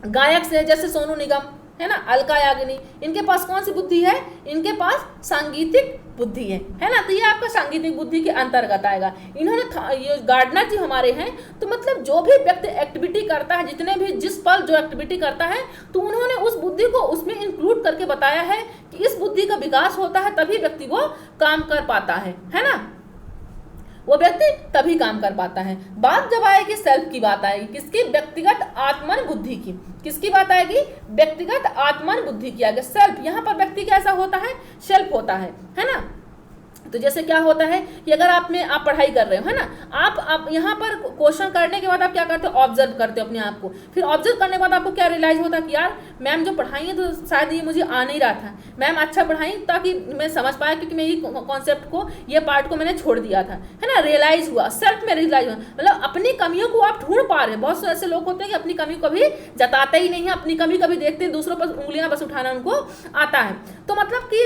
गायक से जैसे सोनू निगम है ना, अलका याग्निक, इनके पास कौन सी बुद्धि है? इनके पास सांगीतिक बुद्धि है ना। तो ये आपका सांगीतिक बुद्धि के अंतर्गत आएगा। इन्होंने ये गार्डनर जी हमारे हैं, तो मतलब जो भी व्यक्ति एक्टिविटी करता है, जितने भी जिस पल जो एक्टिविटी करता है, तो उन्होंने उस बुद्धि को उसमें इंक्लूड करके बताया है कि इस बुद्धि का विकास होता है, तभी व्यक्ति वो काम कर पाता है ना। वो व्यक्ति तभी काम कर पाता है। बात जब आएगी सेल्फ की, बात आएगी किसकी? व्यक्तिगत आत्मन बुद्धि की। किसकी बात आएगी? व्यक्तिगत आत्मन बुद्धि की आगे सेल्फ। यहाँ पर व्यक्ति कैसा होता है? सेल्फ होता है ना। तो जैसे क्या होता है कि अगर आप पढ़ाई कर रहे हो, है ना, आप यहाँ पर क्वेश्चन करने के बाद आप क्या करते हो? ऑब्जर्व करते हो अपने आप को। फिर ऑब्जर्व करने के बाद आपको क्या रियलाइज होता है कि यार मैम जो पढ़ाई है, तो शायद ये मुझे आ नहीं रहा था, मैम अच्छा पढ़ाई ताकि मैं समझ पाया, क्योंकि मैं ये कॉन्सेप्ट को, ये पार्ट को मैंने छोड़ दिया था, है ना। रियलाइज हुआ, सेल्फ में रियलाइज हुआ, मतलब अपनी कमियों को आप ढूंढ पा रहे हैं। बहुत से ऐसे लोग होते हैं कि अपनी कमी को भी जताते ही नहीं है, अपनी कमी कभी देखते हैं, दूसरों पर उंगलियां बस उठाना उनको आता है। तो मतलब कि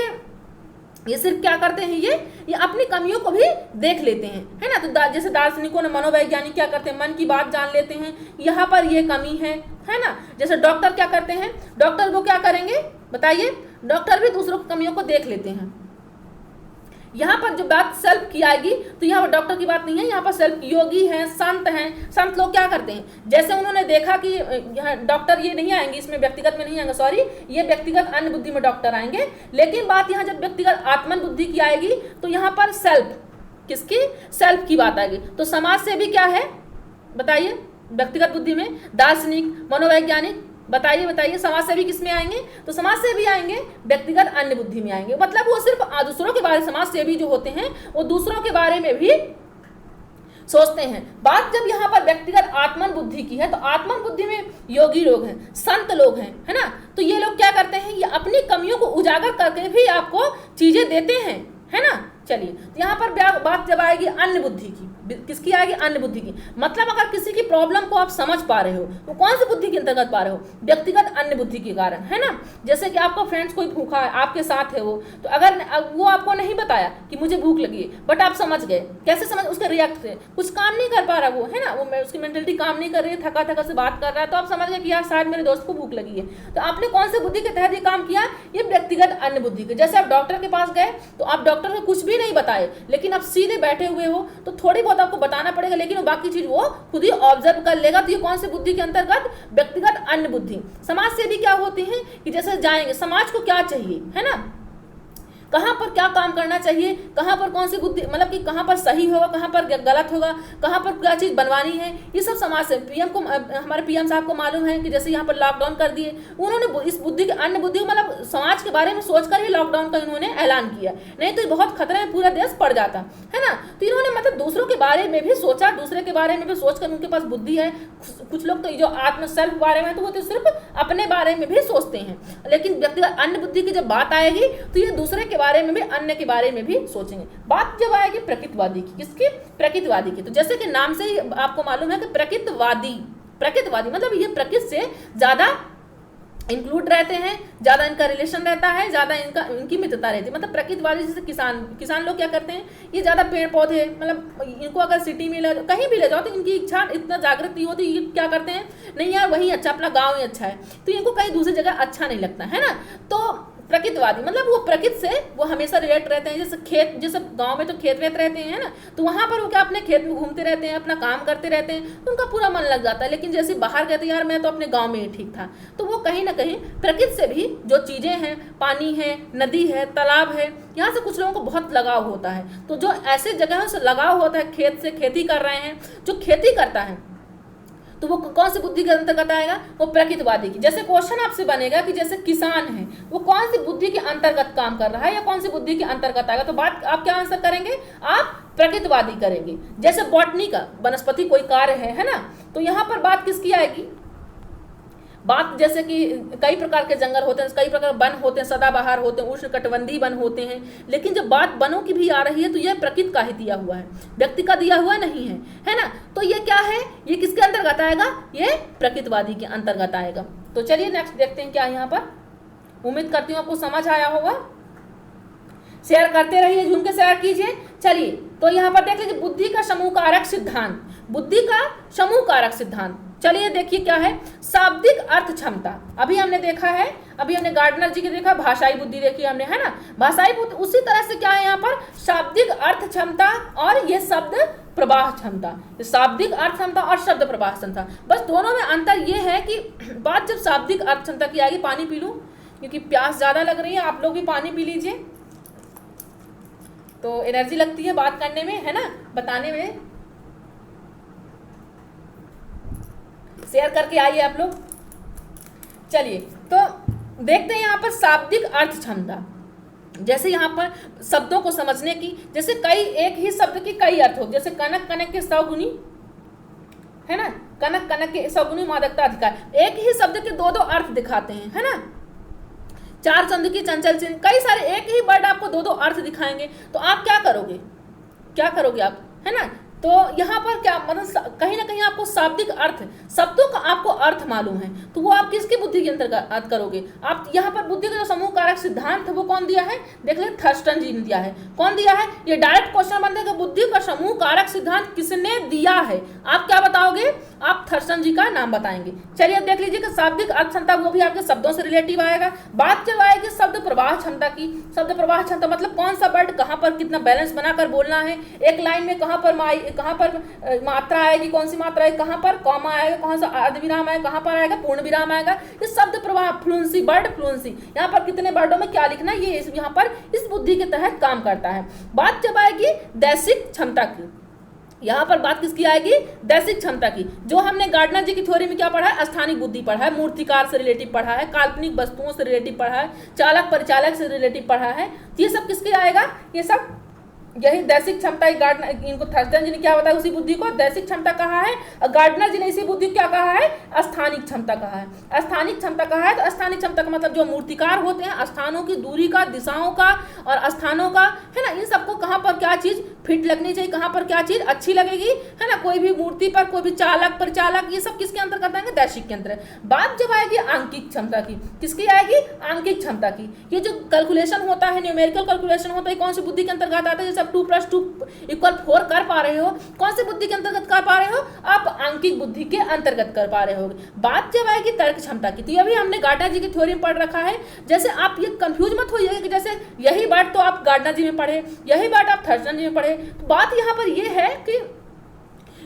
ये सिर्फ क्या करते हैं, ये अपनी कमियों को भी देख लेते हैं, है ना। तो जैसे दार्शनिकों ने, मनोवैज्ञानिक क्या करते हैं? मन की बात जान लेते हैं, यहाँ पर ये कमी है ना। जैसे डॉक्टर क्या करते हैं? डॉक्टर वो क्या करेंगे बताइए? डॉक्टर भी दूसरों की कमियों को देख लेते हैं। यहाँ पर जो बात सेल्फ की आएगी तो यहाँ पर डॉक्टर की बात नहीं है, यहाँ पर सेल्फ योगी हैं, संत हैं। संत लोग क्या करते हैं, जैसे उन्होंने देखा कि यहाँ डॉक्टर ये नहीं आएंगे, इसमें व्यक्तिगत में नहीं आएंगे, सॉरी, ये व्यक्तिगत अन्य बुद्धि में डॉक्टर आएंगे। लेकिन बात यहाँ जब व्यक्तिगत आत्मन बुद्धि की आएगी तो यहाँ पर सेल्फ, किसकी, सेल्फ की बात आएगी। तो समाज सेवी क्या है बताइए, व्यक्तिगत बुद्धि में, दार्शनिक, मनोवैज्ञानिक, बताइए बताइए समाज सेवी किस में आएंगे, तो समाज सेवी आएंगे व्यक्तिगत अन्य बुद्धि में आएंगे। मतलब वो सिर्फ दूसरों के बारे में, समाज सेवी जो होते हैं वो दूसरों के बारे में भी सोचते हैं। बात जब यहाँ पर व्यक्तिगत आत्मन बुद्धि की है तो आत्मन बुद्धि में योगी लोग हैं, संत लोग हैं, है ना। तो ये लोग क्या करते हैं, ये अपनी कमियों को उजागर करके भी आपको चीजें देते हैं, है ना। चलिए, तो यहाँ पर बात जब आएगी अन्य बुद्धि की, किसकी आएगी, अन्य बुद्धि की। मतलब अगर किसी की प्रॉब्लम को आप समझ पा रहे हो तो कौन सी बुद्धि के अंतर्गत पा रहे हो, व्यक्तिगत अन्य बुद्धि के कारण, है ना। जैसे कि आपका फ्रेंड्स कोई भूखा है, आपके साथ है वो, तो अगर वो आपको नहीं बताया कि मुझे भूख लगी है, बट आप समझ गए, कैसे समझ, उसके रिएक्ट से कुछ काम नहीं कर पा रहा वो, है ना, वो उसकी मेंटलिटी काम नहीं कर रही है, थका थका से बात कर रहा है, तो आप समझ गए कि यार शायद मेरे दोस्त को भूख लगी है। तो आपने कौन सी बुद्धि के तहत ये काम किया, ये व्यक्तिगत अन्य बुद्धि के। जैसे आप डॉक्टर के पास गए तो आप डॉक्टर को कुछ भी नहीं बताए, लेकिन आप सीधे बैठे हुए हो तो थोड़ी बहुत आपको बताना पड़ेगा, लेकिन वो बाकी चीज वो खुद ही ऑब्जर्व कर लेगा। तो ये कौन सी बुद्धि के अंतर्गत, व्यक्तिगत अन्य बुद्धि। समाज सेवी क्या होती है कि जैसे जाएंगे, समाज को क्या चाहिए, है ना, कहाँ पर क्या काम करना चाहिए, कहाँ पर कौन सी बुद्धि, मतलब कि कहाँ पर सही होगा, कहाँ पर गलत होगा, कहाँ पर क्या चीज़ बनवानी है, ये सब समाज से पीएम को, हमारे पीएम साहब को मालूम है कि जैसे यहाँ पर लॉकडाउन कर दिए, उन्होंने इस बुद्धि के, अन्य बुद्धि मतलब समाज के बारे में सोचकर ही लॉकडाउन का इन्होंने ऐलान किया, नहीं तो बहुत खतरे में पूरा देश पड़ जाता, है ना। तो इन्होंने मतलब दूसरों के बारे में भी सोचा, दूसरे के बारे में भी सोचकर उनके पास बुद्धि है। कुछ लोग तो जो आत्म सेल्फ बारे में तो वो तो सिर्फ अपने बारे में भी सोचते हैं, लेकिन व्यक्तिगत अन्य बुद्धि की जब बात आएगी तो ये दूसरे के बारे में भी, अन्य के बारे में भी सोचेंगे। बात जब आएगी प्रकृतिवादी की, किसकी, प्रकृतिवादी की, तो जैसे कि नाम से ही आपको मालूम है कि प्रकृतिवादी, प्रकृतिवादी मतलब ये प्रकृति से ज्यादा इंक्लूड रहते हैं, ज्यादा इनका रिलेशन रहता है, ज्यादा इनकी मित्रता रहती है। मतलब प्रकृतिवादी जैसे किसान लोग क्या करते हैं, ये ज्यादा पेड़ पौधे, मतलब इनको अगर सिटी में कहीं भी ले जाओ तो इनकी इच्छा इतना जागृत नहीं होती, ये क्या करते हैं, नहीं यार वही अच्छा, अपना गाँव ही अच्छा है, तो इनको कहीं दूसरी जगह अच्छा नहीं लगता, है ना। तो प्रकृतिवादी मतलब वो प्रकृति से वो हमेशा रिलेट रहते हैं। जैसे खेत, जैसे गांव में तो खेत वेत रहते हैं, ना, तो वहां पर वो क्या अपने खेत में घूमते रहते हैं, अपना काम करते रहते हैं, तो उनका पूरा मन लग जाता है। लेकिन जैसे बाहर कहते हैं यार मैं तो अपने गांव में ही ठीक था, तो वो कहीं ना कहीं प्रकृति से भी जो चीजें हैं, पानी है, नदी है, तालाब है, यहाँ से कुछ लोगों को बहुत लगाव होता है। तो जो ऐसे जगहों से लगाव होता है, खेत से, खेती कर रहे हैं, जो खेती करता है, तो वो कौन सी बुद्धि के अंतर्गत आएगा, वो प्रकृतिवादी की। जैसे क्वेश्चन आपसे बनेगा कि जैसे किसान है, वो कौन सी बुद्धि के अंतर्गत काम कर रहा है या कौन सी बुद्धि के अंतर्गत आएगा, तो बात आप क्या आंसर करेंगे, आप प्रकृतिवादी करेंगे। जैसे बॉटनी का, वनस्पति कोई कार्य है ना, तो यहाँ पर बात किसकी आएगी, बात जैसे कि कई प्रकार के जंगल होते हैं, कई प्रकार वन होते हैं, सदाबहार होते हैं, उष्णकटिबंधीय वन होते हैं, लेकिन जब बात वनों की भी आ रही है तो यह प्रकृति का ही दिया हुआ है, व्यक्ति का दिया हुआ नहीं है, है ना। तो ये क्या है, ये किसके अंतर्गत आएगा, ये प्रकृतिवादी के अंतर्गत आएगा। तो चलिए नेक्स्ट देखते हैं क्या यहाँ पर। उम्मीद करती हूँ आपको समझ आया होगा। शेयर करते रहिए, झूम के शेयर कीजिए। चलिए तो यहाँ पर देख लीजिए, बुद्धि का समूह कारक सिद्धांत, बुद्धि का समूह कारक सिद्धांत। चलिए देखिए क्या है, शाब्दिक अर्थ क्षमता। अभी हमने देखा है, अभी हमने गार्डनर जी की देखा, भाषाई बुद्धि देखी हमने, है ना, भाषाई बुद्धि। उसी तरह से क्या है यहाँ पर, शाब्दिक अर्थ क्षमता और ये शब्द प्रवाह क्षमता, शाब्दिक अर्थ क्षमता और शब्द प्रवाह क्षमता। बस दोनों में अंतर ये है कि बात जब शाब्दिक अर्थ क्षमता की आएगी, पानी पी लूं क्योंकि प्यास ज्यादा लग रही है, आप लोग भी पानी पी लीजिए, तो एनर्जी लगती है बात करने में, है ना, बताने में। शेयर करके आइए आप लोग। चलिए तो देखते हैं यहाँ पर शाब्दिक अर्थ क्षमता। जैसे यहाँ पर शब्दों को समझने की, जैसे कई, एक ही शब्द की कई अर्थ होते, जैसे कनक कनक के सौगुनी, है ना, कनक कनक के सौगुनी मादकता अधिकार, एक ही शब्द के दो दो अर्थ दिखाते हैं, है ना। चार चंद की चंचल चिन्ह, कई सारे, एक ही वर्ड आपको दो दो अर्थ दिखाएंगे, तो आप क्या करोगे, क्या करोगे आप, है ना। तो यहाँ पर क्या मतलब कहीं ना कहीं आपको शाब्दिक अर्थ, शब्दों का आपको अर्थ मालूम है, तो वो आप किसकी बुद्धि के अंतर्गत करोगे? आप यहाँ पर बुद्धि का जो समूह कारक सिद्धांत है वो कौन दिया है? देख ले, थर्स्टन जी ने दिया है। कौन दिया है? ये डायरेक्ट क्वेश्चन बनता है कि बुद्धि का समूह कारक सिद्धांत किसने दिया है? आप क्या बताओगे? आप थर्स्टन जी का नाम बताएंगे। चलिए अब देख लीजिए कि शाब्दिक अर्थ क्षमता, वो भी आपके शब्दों से रिलेटिव आएगा। बात जब आएगी शब्द प्रवाह क्षमता की, शब्द प्रवाह क्षमता मतलब कौन सा वर्ड कहाँ पर कितना बैलेंस बनाकर बोलना है, एक लाइन में कहाँ पर मात्रा आएगी, कौन सी मात्रा आएगी, कहाँ पर कॉमा आएगा, कौन सा अर्धविराम आएगा, कहाँ पर आएगा पूर्ण विराम आएगा। ये शब्द प्रवाह, फ्लुएंसी, वर्ड फ्लुएंसी, यहाँ पर कितने वर्डों में क्या लिखना है, ये यहाँ पर इस बुद्धि के तहत काम करता है। बात जब आएगी दैसिक क्षमता की, यहाँ पर बात किसकी आएगी? दैसिक क्षमता की। जो हमने गार्डनर जी की थ्योरी में क्या पढ़ा है? स्थानिक बुद्धि पढ़ा है, मूर्तिकार से रिलेटिव पढ़ा है, काल्पनिक वस्तुओं से रिलेटिव पढ़ा है, चालक परिचालक से रिलेटिव पढ़ा है। ये सब किसके आएगा? ये सब यही दैसिक क्षमता। गार्डनर, इनको थर्स्टन जी ने क्या बताया? उसी बुद्धि को दैसिक क्षमता कहा है, और गार्डनर जी ने इसी बुद्धि को क्या कहा है? स्थानिक क्षमता कहा है। स्थानिक क्षमता कहा है तो स्थानिक क्षमता का मतलब जो मूर्तिकार होते हैं, स्थानों की दूरी का, दिशाओं का और स्थानों का, है ना, इन सबको कहाँ पर क्या चीज फिट लगनी चाहिए, कहाँ पर क्या चीज अच्छी लगेगी, है ना, कोई भी मूर्ति पर कोई भी चालक परिचालक, ये सब किसके अंतर्गत आएंगे? दैसिक के अंतर। बात जब आएगी आंकिक क्षमता की, किसकी आएगी? आंकिक क्षमता की। ये जो कैलकुलेशन होता है, न्यूमेरिकल कैलकुलेशन होता है, कौन सी बुद्धि के अंतर्गत आता है? जैसे 2+2=4 कर पा रहे हो, कौन सी बुद्धि के अंतर्गत कर पा रहे हो? आप आंकिक बुद्धि के अंतर्गत कर पा रहे हो। बात जब आएगी तर्क क्षमता की, तो ये भी हमने गार्डनर जी की थ्योरी में पढ़ रखा है। जैसे आप ये कंफ्यूज मत होइएगा कि जैसे यही बात तो आप गार्डनर जी में पढ़े, यही बात आप थर्स्टन जी में पढ़े। तो बात यहाँ पर ये है कि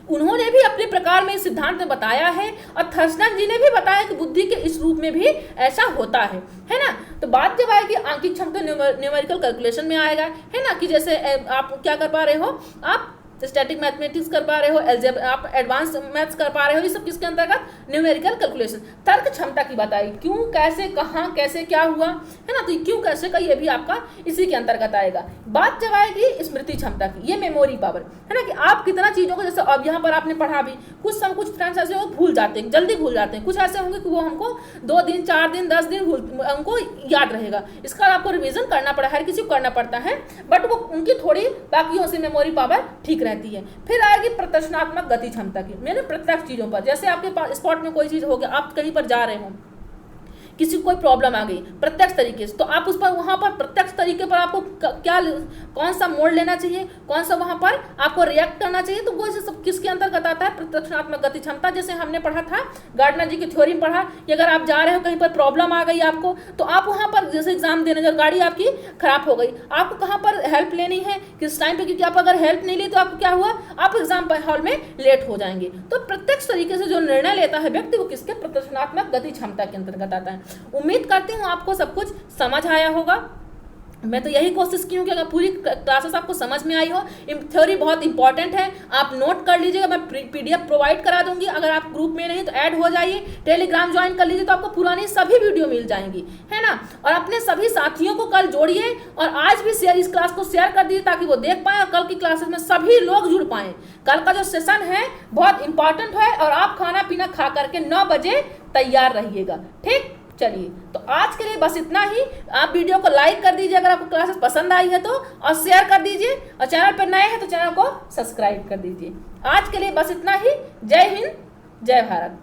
उन्होंने भी अपने प्रकार में इस सिद्धांत में बताया है, और थर्स्टन जी ने भी बताया कि बुद्धि के इस रूप में भी ऐसा होता है ना। तो बात जब आएगी आंकिक क्षमता, न्यूमेरिकल कैलकुलेशन में आएगा, है ना, कि जैसे आप क्या कर पा रहे हो? आप स्टैटिक मैथमेटिक्स कर पा रहे हो, अलजेब्रा, आप एडवांस मैथ्स कर पा रहे हो, ये सब किसके अंतर्गत? Numerical calculation. तर्क क्षमता की बताई, क्यों, कैसे, कहाँ, कैसे, क्या हुआ, है ना, तो क्यों, कैसे का ये भी आपका इसी के अंतर्गत आएगा। बात जब आएगी स्मृति क्षमता की, ये मेमोरी पावर, है ना, कि आप कितना चीज़ों को, जैसे अब यहाँ पर आपने पढ़ा भी, कुछ फ्रेंड्स ऐसे हो भूल जाते हैं, जल्दी भूल जाते हैं, कुछ ऐसे होंगे कि वो हमको 2 दिन 4 दिन 10 दिन उनको याद रहेगा। इसका आपको रिविजन करना पड़ा, हर किसी को करना पड़ता है, बट वो उनकी थोड़ी बाकियों से मेमोरी पावर ठीक रहती है। फिर आएगी प्रदर्शनात्मक गति क्षमता की, मैंने प्रत्यक्ष चीजों पर, जैसे आपके पास स्पॉट में कोई चीज हो गया, आप कहीं पर जा रहे हो, किसी को कोई प्रॉब्लम आ गई प्रत्यक्ष तरीके से, तो आप उस पर वहां पर प्रत्यक्ष तरीके पर आपको क्या, कौन सा मोड़ लेना चाहिए, कौन सा वहां पर आपको रिएक्ट करना चाहिए, तो वो सब किसके अंतर्गत आता है? प्रदर्शनात्मक गति क्षमता। जैसे हमने पढ़ा था गार्डनर जी की थ्योरी में पढ़ा कि अगर आप जा रहे हो, कहीं पर प्रॉब्लम आ गई आपको, तो आप वहां पर जैसे एग्जाम देने, जब गाड़ी आपकी खराब हो गई, आपको कहाँ पर हेल्प लेनी है, किस टाइम पे, क्योंकि आप अगर हेल्प नहीं ली तो आपको क्या हुआ? आप एग्जाम हॉल में लेट हो जाएंगे। तो प्रत्यक्ष तरीके से जो निर्णय लेता है व्यक्ति, वो किसके? प्रदर्शनात्मक गति क्षमता के अंतर्गत आता है। उम्मीद करती हूँ आपको सब कुछ समझ आया होगा। मैं तो यही कोशिश की हूँ कि अगर पूरी क्लासेस आपको समझ में आई हो। थ्योरी बहुत इंपॉर्टेंट है, आप नोट कर लीजिएगा, मैं PDF प्रोवाइड करा दूंगी। अगर आप ग्रुप में नहीं तो ऐड हो जाइए, टेलीग्राम ज्वाइन कर लीजिए, तो आपको पुरानी सभी वीडियो मिल जाएंगी, है ना। और अपने सभी साथियों को कल जोड़िए, और आज भी शेयर, इस क्लास को शेयर कर दीजिए ताकि वो देख पाएँ, और कल की क्लासेस में सभी लोग जुड़ पाएँ। कल का जो सेशन है बहुत इंपॉर्टेंट है, और आप खाना पीना खा करके 9 बजे तैयार रहिएगा, ठीक। चलिए, तो आज के लिए बस इतना ही। आप वीडियो को लाइक कर दीजिए अगर आपको क्लासेस पसंद आई है तो, और शेयर कर दीजिए, और चैनल पर नए हैं तो चैनल को सब्सक्राइब कर दीजिए। आज के लिए बस इतना ही। जय हिंद, जय भारत।